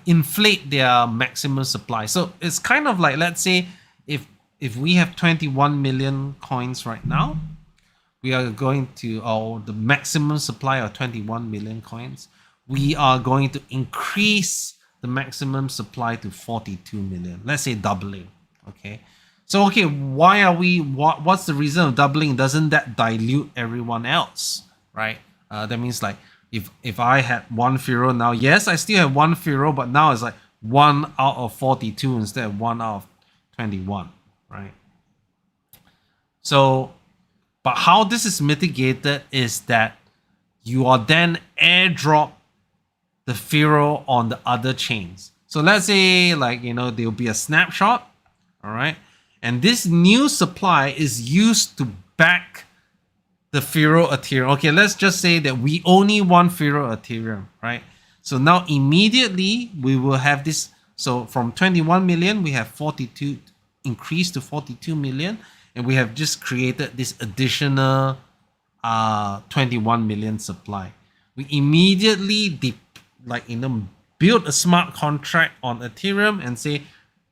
inflate their maximum supply. So it's kind of like, let's say if we have 21 million coins right now, we are going to, or the maximum supply of 21 million coins, we are going to increase the maximum supply to 42 million. Let's say doubling. Okay. So, okay, why are we, what's the reason of doubling? Doesn't that dilute everyone else, right? That means like, if I had one Firo now, yes, I still have one Firo, but now it's like 1 out of 42 instead of 1 out of 21, right? So, but how this is mitigated is that you are then airdrop the Firo on the other chains. So let's say like, you know, there'll be a snapshot, all right? And this new supply is used to back the Firo Ethereum. Okay, let's just say that we only want Firo Ethereum, right? So now immediately we will have this. So from 21 million, we have 42 increased to 42 million. And we have just created this additional 21 million supply. We immediately build a smart contract on Ethereum and say,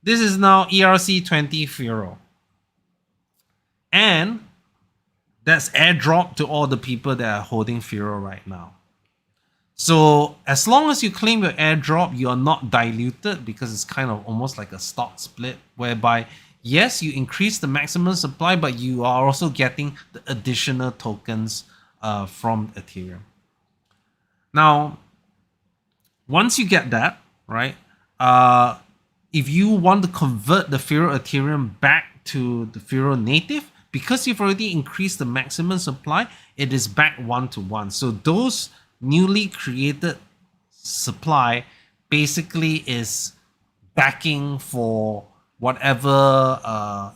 this is now ERC20 Firo. And that's airdrop to all the people that are holding Firo right now. So as long as you claim your airdrop, you are not diluted, because it's kind of almost like a stock split, whereby yes, you increase the maximum supply, but you are also getting the additional tokens from Ethereum. Now, once you get that, right, if you want to convert the Firo Ethereum back to the Firo native, because you've already increased the maximum supply, it is back 1-to-1. So those newly created supply basically is backing for whatever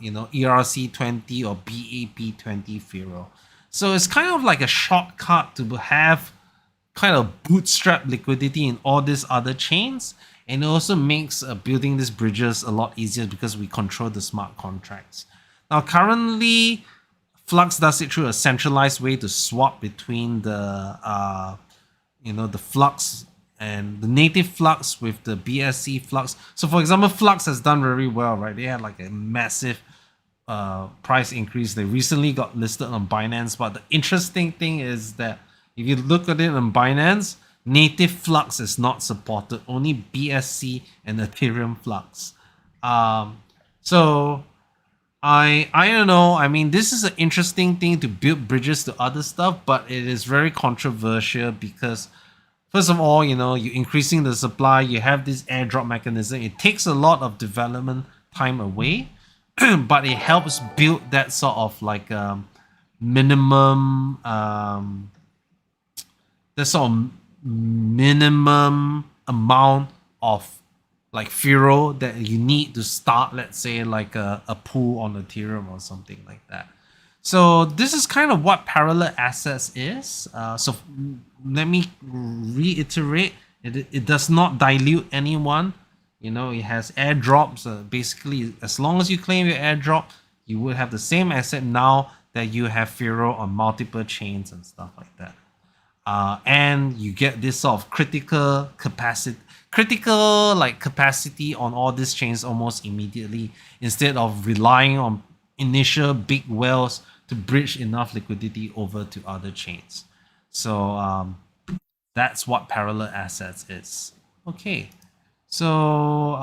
ERC20 or BAP20 Firo. So it's kind of like a shortcut to have kind of bootstrap liquidity in all these other chains, and it also makes building these bridges a lot easier because we control the smart contracts. Now currently Flux does it through a centralized way to swap between the the Flux and the native Flux with the BSC Flux. So for example, Flux has done very well, right? They had like a massive price increase. They recently got listed on Binance, but the interesting thing is that if you look at it on Binance, native Flux is not supported, only BSC and Ethereum Flux. So I don't know. I mean, this is an interesting thing to build bridges to other stuff, but it is very controversial because first of all, you're increasing the supply, you have this airdrop mechanism. It takes a lot of development time away, but it helps build that sort of like minimum amount of like Firo that you need to start, let's say, like a pool on Ethereum or something like that. So this is kind of what parallel assets is. So let me reiterate, it does not dilute anyone. You know, it has airdrops. Basically, as long as you claim your airdrop, you will have the same asset now that you have Firo on multiple chains and stuff like that. And you get this sort of critical capacity on all these chains almost immediately, instead of relying on initial big whales to bridge enough liquidity over to other chains. So that's what parallel assets is. Okay, so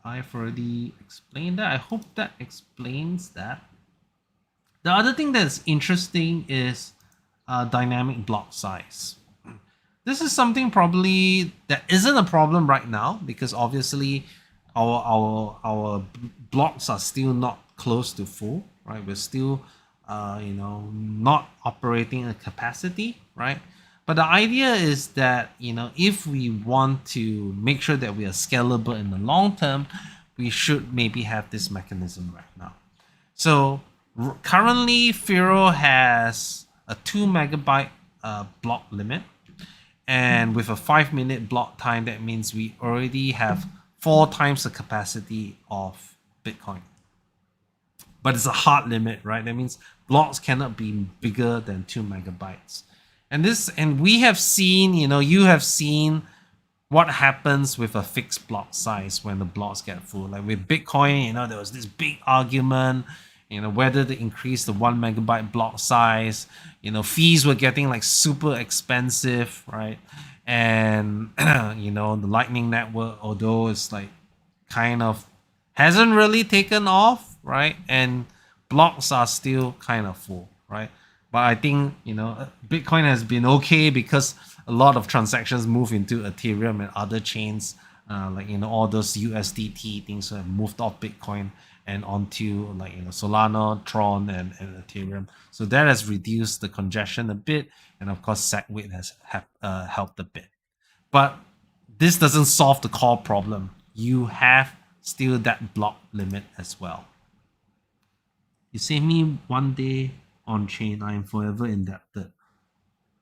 I've already explained that. I hope that explains that. The other thing that's interesting is dynamic block size. This is something probably that isn't a problem right now, because obviously our blocks are still not close to full, right? We're still not operating at capacity, right? But the idea is that, if we want to make sure that we are scalable in the long term, we should maybe have this mechanism right now. So currently Firo has a 2 megabyte block limit, and with a 5-minute block time, that means we already have 4 times the capacity of Bitcoin. But it's a hard limit, right? That means blocks cannot be bigger than 2 megabytes. And we have seen, you have seen what happens with a fixed block size when the blocks get full. Like with Bitcoin, there was this big argument, whether to increase the 1 megabyte block size. Fees were getting like super expensive, right? And the Lightning Network, although it's like kind of hasn't really taken off, right? And blocks are still kind of full, right? But I think Bitcoin has been okay because a lot of transactions move into Ethereum and other chains, all those USDT things have moved off Bitcoin and onto Solana, Tron, and Ethereum. So that has reduced the congestion a bit, and of course SegWit has helped a bit. But this doesn't solve the core problem. You have still that block limit as well. You save me 1 day on chain, I am forever indebted.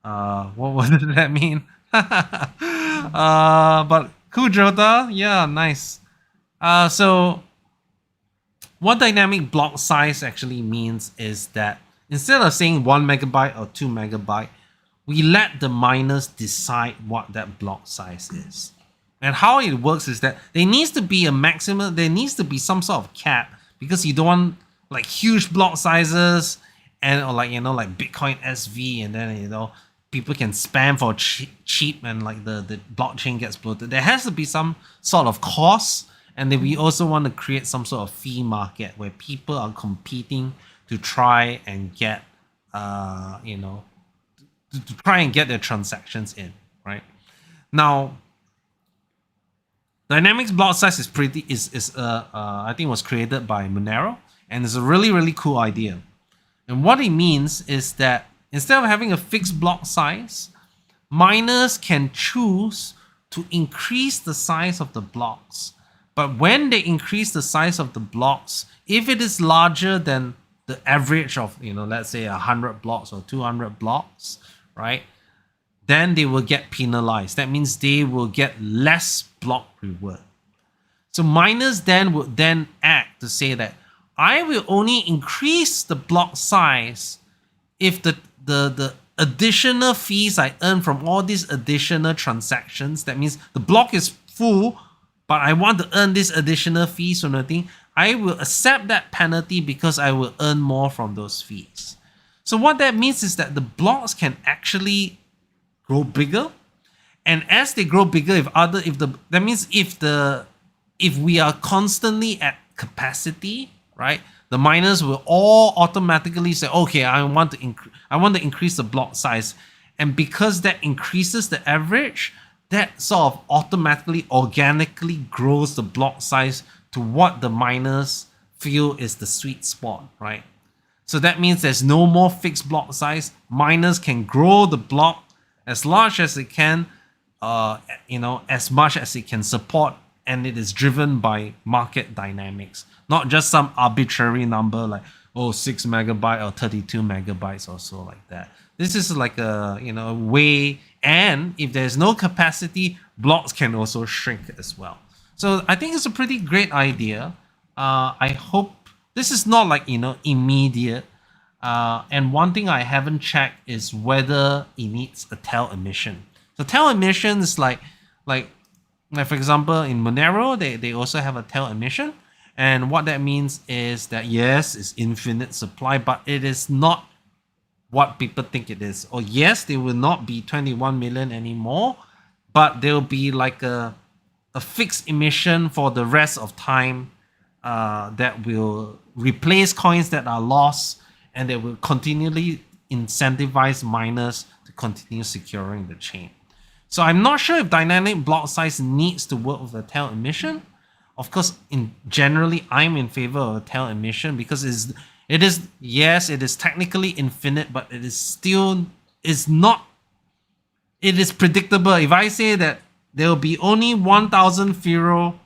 What does that mean? But cool, Jota. Yeah, nice. So what dynamic block size actually means is that instead of saying 1 megabyte or 2 megabyte, we let the miners decide what that block size is. And how it works is that there needs to be a maximum, there needs to be some sort of cap, because you don't want like huge block sizes and like Bitcoin SV, and then people can spam for cheap and like the blockchain gets bloated. There has to be some sort of cost, and then we also want to create some sort of fee market where people are competing to try and get to try and get their transactions in, right? Now dynamics block size is I think was created by Monero, and it's a really, really cool idea. And what it means is that instead of having a fixed block size, miners can choose to increase the size of the blocks. But when they increase the size of the blocks, if it is larger than the average of, let's say 100 blocks or 200 blocks, right, then they will get penalized. That means they will get less block reward. So miners then would then act to say that I will only increase the block size if the additional fees I earn from all these additional transactions, that means the block is full, but I want to earn this additional fees or nothing, I will accept that penalty because I will earn more from those fees. So what that means is that the blocks can actually grow bigger, and as they grow bigger, if we are constantly at capacity, right, the miners will all automatically say, okay, I want to increase the block size, and because that increases the average, that sort of automatically, organically grows the block size to what the miners feel is the sweet spot, right? So that means there's no more fixed block size. Miners can grow the block as large as they can as much as it can support, and it is driven by market dynamics, not just some arbitrary number like 6 megabyte or 32 megabytes or so like that. This is like a way, and if there's no capacity, blocks can also shrink as well. So I think it's a pretty great idea. I hope this is not like immediate. And one thing I haven't checked is whether it needs a tail emission. So tail emission is like for example in Monero they also have a tail emission, and what that means is that yes, it's infinite supply, but it is not what people think it is. Or yes, they will not be 21 million anymore, but there will be like a fixed emission for the rest of time that will replace coins that are lost, and they will continually incentivize miners to continue securing the chain. So I'm not sure if dynamic block size needs to work with a tail emission. Of course, generally I'm in favor of a tail emission because it is technically infinite, but it is not. It is predictable. If I say that there will be only 1,000 Firo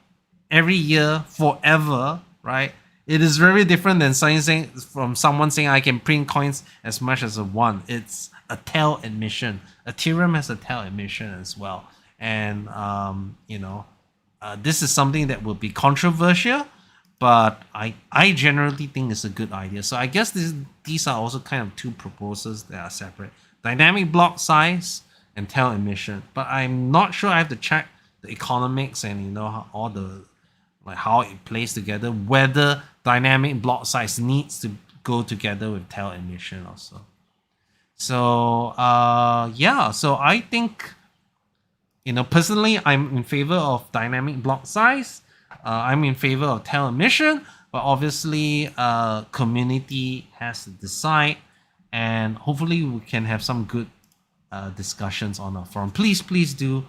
every year forever, right? It is very different than someone saying I can print coins as much as a 1. It's a tail emission. Ethereum has a tail emission as well, and this is something that will be controversial, but I generally think it's a good idea. So I guess these are also kind of two proposals that are separate: dynamic block size and tail emission. But I'm not sure. I have to check the economics and all the how it plays together, whether dynamic block size needs to go together with tail emission also. So so I think personally I'm in favor of dynamic block size. I'm in favor of tail emission, but obviously community has to decide, and hopefully we can have some good discussions on our forum. Please do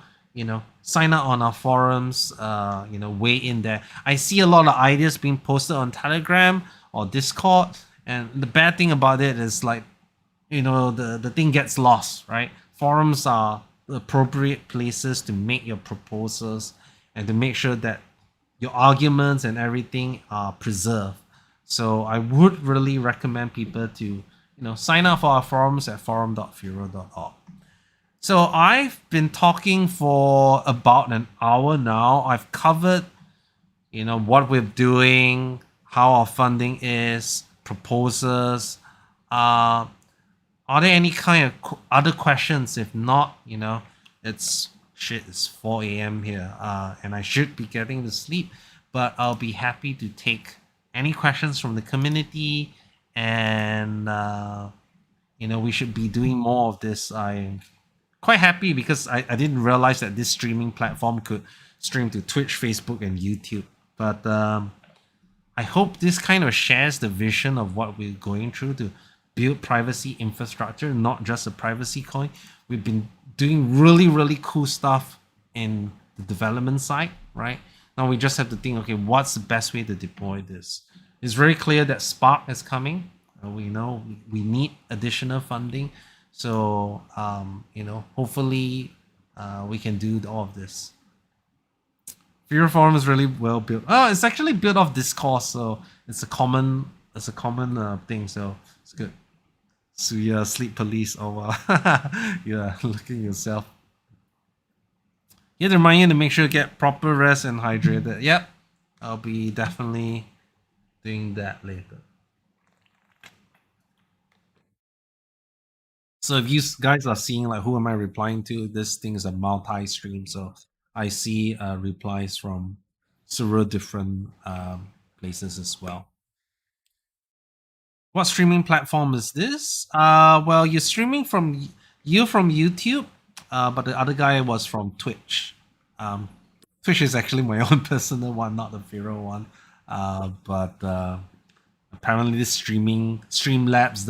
sign up on our forums, weigh in there. I see a lot of ideas being posted on Telegram or Discord, and the bad thing about it is like the thing gets lost, right? Forums are the appropriate places to make your proposals and to make sure that your arguments and everything are preserved. So I would really recommend people to sign up for our forums at forum.firo.org. So I've been talking for about an hour now. I've covered what we're doing, how our funding is, proposals. Are there any kind of other questions? If not, it's 4 a.m. here, and I should be getting to sleep. But I'll be happy to take any questions from the community, and we should be doing more of this. I'm quite happy because I didn't realize that this streaming platform could stream to Twitch, Facebook, and YouTube. But I hope this kind of shares the vision of what we're going through to build privacy infrastructure, not just a privacy coin. We've been doing really, really cool stuff in the development side, right? Now we just have to think, okay, what's the best way to deploy this? It's very clear that Spark is coming. We know we need additional funding. So, hopefully we can do all of this. Firo Forum is really well built. Oh, it's actually built off Discourse, so it's a common thing. So it's good. So yeah, sleep police. Oh wow. Yeah, look at yourself. You have to remind you to make sure you get proper rest and hydrated. Yep, I'll be definitely doing that later. So if you guys are seeing like who am I replying to, this thing is a multi-stream, so I see replies from several different places as well. What streaming platform is this? Well, you're streaming from YouTube, but the other guy was from Twitch. Twitch is actually my own personal one, not the Firo one. But apparently, this Streamlabs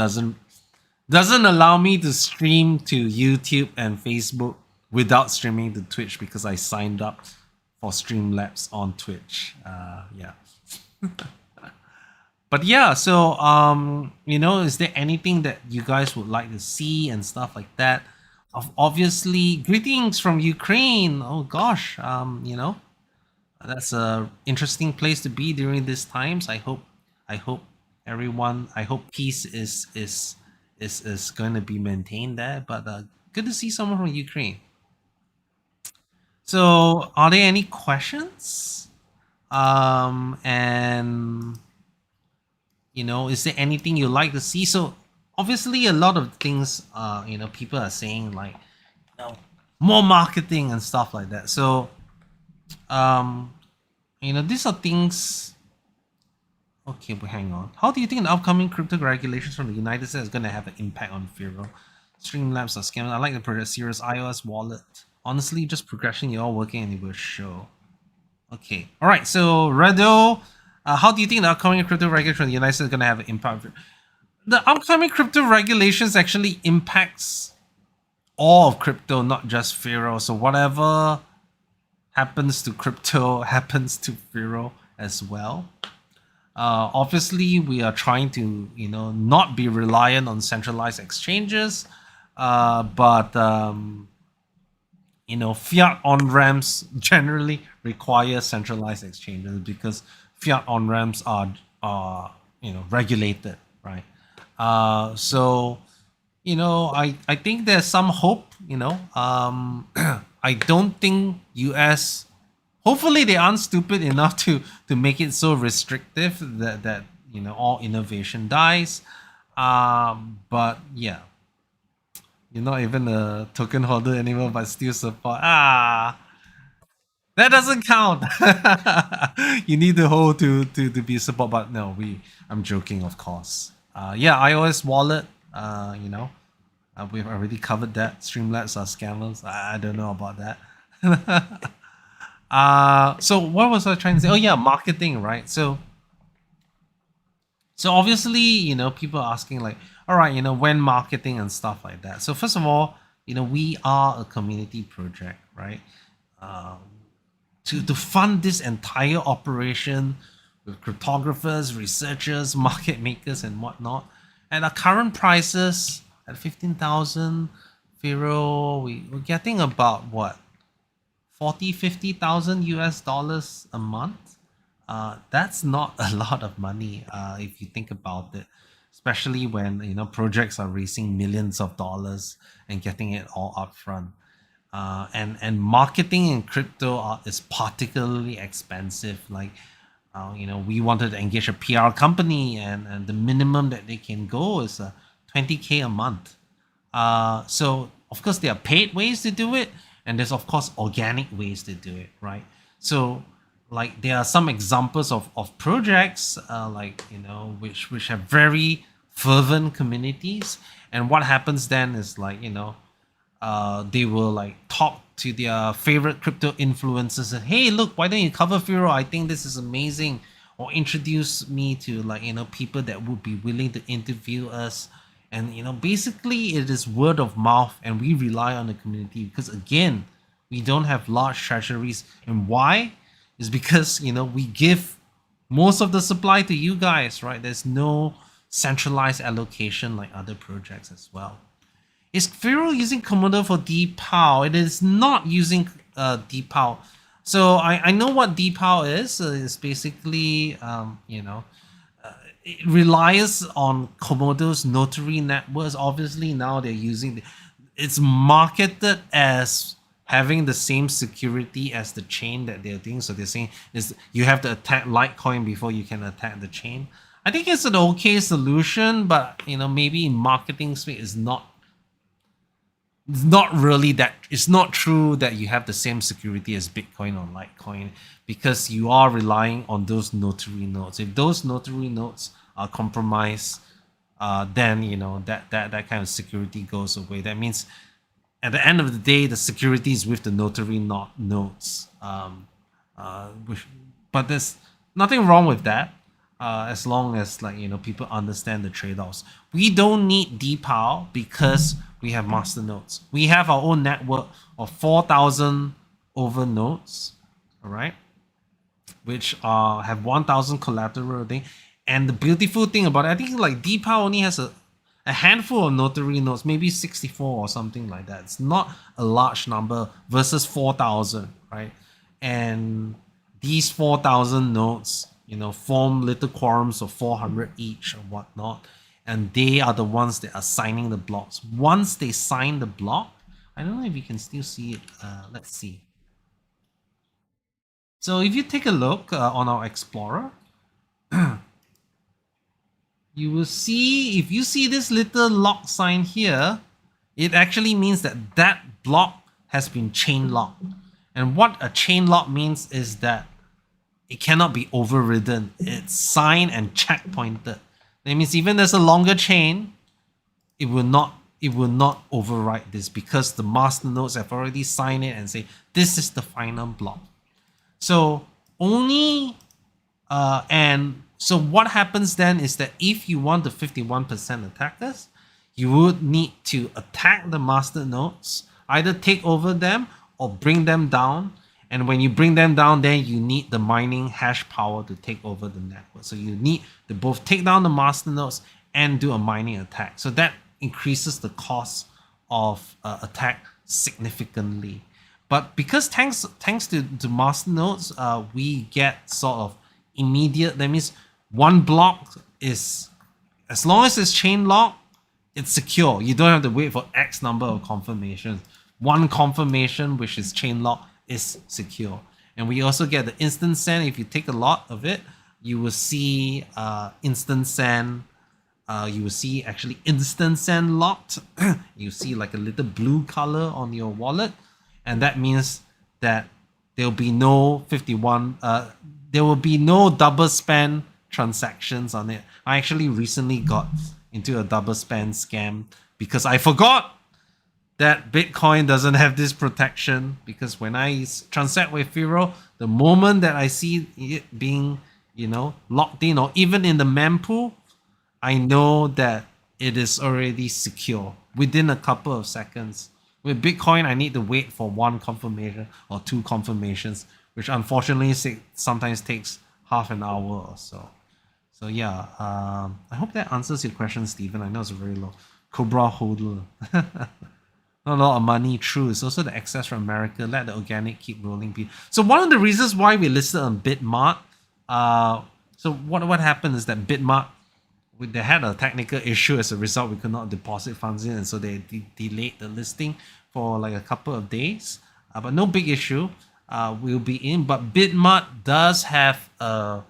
doesn't allow me to stream to YouTube and Facebook without streaming to Twitch because I signed up for Streamlabs on Twitch. Yeah. But yeah, so is there anything that you guys would like to see and stuff like that? Obviously, greetings from Ukraine. Oh gosh, that's a interesting place to be during these times. I hope everyone, I hope peace is going to be maintained there. But good to see someone from Ukraine. So, are there any questions? And is there anything you like to see? So, obviously, a lot of things, people are saying like, more marketing and stuff like that. So, um, these are things. Okay, but hang on. How do you think the upcoming crypto regulations from the United States is going to have an impact on Firo? Streamlabs are scamming. I like the project Serious iOS wallet. Honestly, just progression, you're all working and it will show. Okay. All right. So, Redo, how do you think the upcoming crypto regulations from the United States is going to have an impact? The upcoming crypto regulations actually impacts all of crypto, not just Firo. So, whatever happens to crypto happens to Firo as well. Obviously, we are trying to not be reliant on centralized exchanges, but fiat on ramps generally require centralized exchanges because fiat on ramps are regulated, right? So I think there's some hope. I don't think US. Hopefully, they aren't stupid enough to make it so restrictive that all innovation dies. But yeah, you're not even a token holder anymore, but still support. That doesn't count. You need to hold to be support. But no, I'm joking, of course. Yeah, iOS wallet. We've already covered that. Streamlabs are scammers. I don't know about that. So what was I trying to say? Oh yeah, marketing, right? So obviously, people are asking like, all right, when marketing and stuff like that. So first of all, we are a community project, right? Um, to fund this entire operation with cryptographers, researchers, market makers, and whatnot. At our current prices at 15,000 Firo, we're getting about what 40,000-50,000 US dollars a month. That's not a lot of money if you think about it, especially when projects are raising millions of dollars and getting it all upfront. And marketing in crypto is particularly expensive. Like, we wanted to engage a PR company, and the minimum that they can go is 20K a month. So of course there are paid ways to do it, and there's of course organic ways to do it, right? So like there are some examples of projects which have very fervent communities, and what happens then is they will like talk to their favorite crypto influencers and, hey, look, why don't you cover Firo? I think this is amazing. Or introduce me to people that would be willing to interview us. And basically it is word of mouth, and we rely on the community because again, we don't have large treasuries. And why? Is because we give most of the supply to you guys, right? There's no centralized allocation like other projects as well. Is Firo using Komodo for DPoW? It is not using DPoW. So I know what DPoW is. It's basically it relies on Komodo's notary networks. Obviously now they're using it's marketed as having the same security as the chain that they're doing. So they're saying is you have to attack Litecoin before you can attack the chain. I think it's an okay solution, but maybe in marketing space it's not really that. It's not true that you have the same security as Bitcoin or Litecoin because you are relying on those notary nodes. If those notary nodes are compromised, then that kind of security goes away. That means at the end of the day, the security is with the notary nodes. But there's nothing wrong with that. As long as people understand the trade-offs. We don't need DPoW because we have masternodes. We have our own network of 4,000 over nodes, all right, which have 1,000 collateral thing. And the beautiful thing about it, I think DPoW only has a handful of notary nodes, maybe 64 or something like that. It's not a large number versus 4,000, right? And these 4,000 nodes, form little quorums of 400 each or whatnot. And they are the ones that are signing the blocks. Once they sign the block, I don't know if you can still see it. Let's see. So if you take a look on our Explorer, you will see, if you see this little lock sign here, it actually means that that block has been chain locked. And what a chain lock means is that it cannot be overridden. It's signed and checkpointed. That means even there's a longer chain, it will not override this because the master nodes have already signed it and say this is the final block. So only and so what happens then is that if you want the 51% attackers, you would need to attack the master nodes, either take over them or bring them down. And when you bring them down, then you need the mining hash power to take over the network. So you need to both take down the master nodes and do a mining attack. So that increases the cost of attack significantly. But because thanks to master nodes, we get sort of immediate. That means one block is, as long as it's chain locked, it's secure. You don't have to wait for X number of confirmations. One confirmation, which is chain lock, is secure. And we also get the instant send. If you take a lot of it, you will see instant send. You will see actually instant send locked. You see like a little blue color on your wallet, and that means that there will be no 51. There will be no double spend transactions on it. I actually recently got into a double spend scam because I forgot that Bitcoin doesn't have this protection. Because when I transact with Firo, the moment that I see it being, locked in, or even in the mempool, I know that it is already secure within a couple of seconds. With Bitcoin, I need to wait for one confirmation or two confirmations, which unfortunately sometimes takes half an hour or so. So yeah, I hope that answers your question, Stephen. I know it's very low. Cobra Hodl. Not a lot of money, true. It's also the excess from America. Let the organic keep rolling. So one of the reasons why we listed on Bitmart, so what happened is that Bitmart, they had a technical issue. As a result, we could not deposit funds in, and so they delayed the listing for like a couple of days. But no big issue. We'll be in. But Bitmart does have a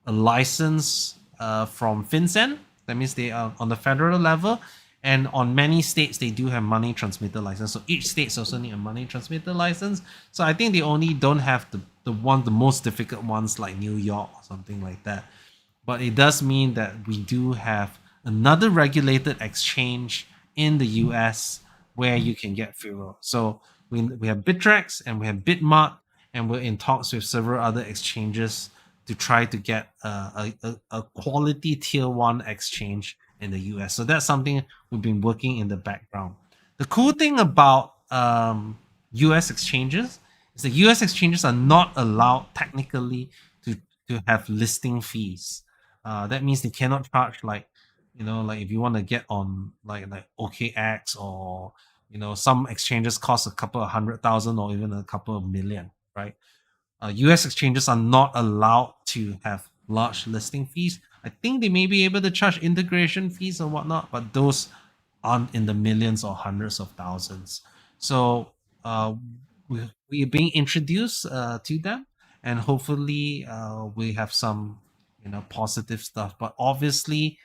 license from FinCEN. That means they are on the federal level. And on many states, they do have money transmitter license. So each state also need a money transmitter license. So I think they only don't have the most difficult ones like New York or something like that. But it does mean that we do have another regulated exchange in the US where you can get Firo. So we have Bittrex and we have Bitmart, and we're in talks with several other exchanges to try to get a quality tier 1 exchange in the US. So that's something we've been working in the background. The cool thing about US exchanges is that US exchanges are not allowed technically to have listing fees. That means they cannot charge like if you want to get on like OKX, or some exchanges cost a couple of 100,000 or even a couple of million, right? US exchanges are not allowed to have large listing fees. I think they may be able to charge integration fees or whatnot, but those aren't in the millions or hundreds of thousands. So we're being introduced to them, and hopefully we have some positive stuff. But obviously,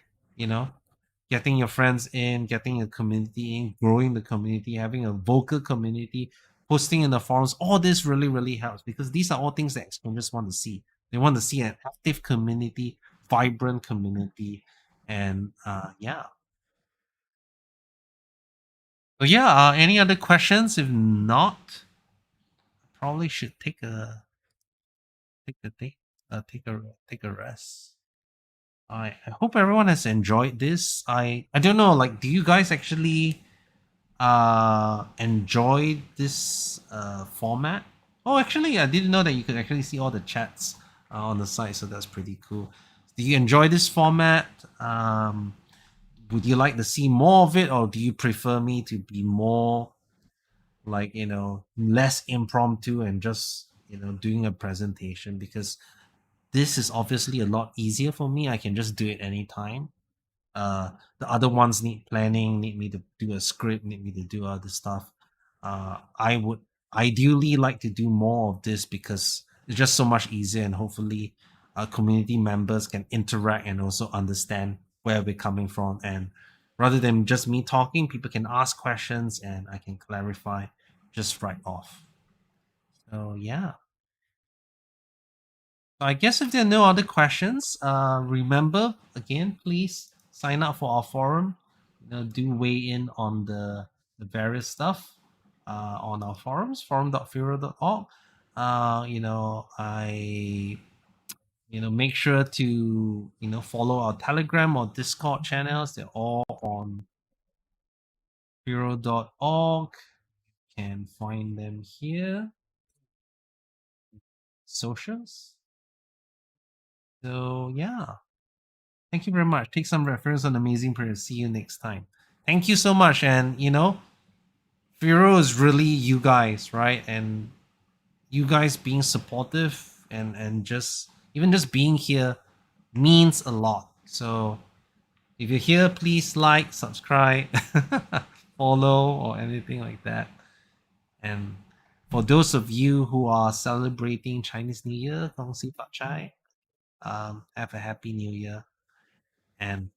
getting your friends in, getting a community in, growing the community, having a vocal community, posting in the forums, all this really, really helps, because these are all things that exchanges want to see. They want to see an active community, vibrant community, and yeah. So yeah, any other questions? If not, I probably should take a take a rest. I hope everyone has enjoyed this. I don't know, like, do you guys actually enjoy this format? Oh, actually, I didn't know that you could actually see all the chats on the site, so that's pretty cool. Do you enjoy this format? would you like to see more of it, or do you prefer me to be more like, less impromptu and just, doing a presentation? Because this is obviously a lot easier for me. I can just do it anytime. The other ones need planning, need me to do a script, need me to do other stuff. I would ideally like to do more of this because it's just so much easier, and hopefully community members can interact and also understand where we're coming from. And rather than just me talking, people can ask questions and I can clarify just right off. So yeah. So I guess if there are no other questions, remember again, please sign up for our forum. Do weigh in on the various stuff on our forums, forum.firo.org. I make sure to follow our Telegram or Discord channels. They're all on firo.org. Can find them here. Socials. So yeah. Thank you very much. Take some reference on Amazing Prayer. See you next time. Thank you so much. And Firo is really you guys, right? And you guys being supportive and just even just being here means a lot. So if you're here, please like, subscribe, follow, or anything like that. And for those of you who are celebrating Chinese New Year, 恭喜发财. Have a happy New Year. And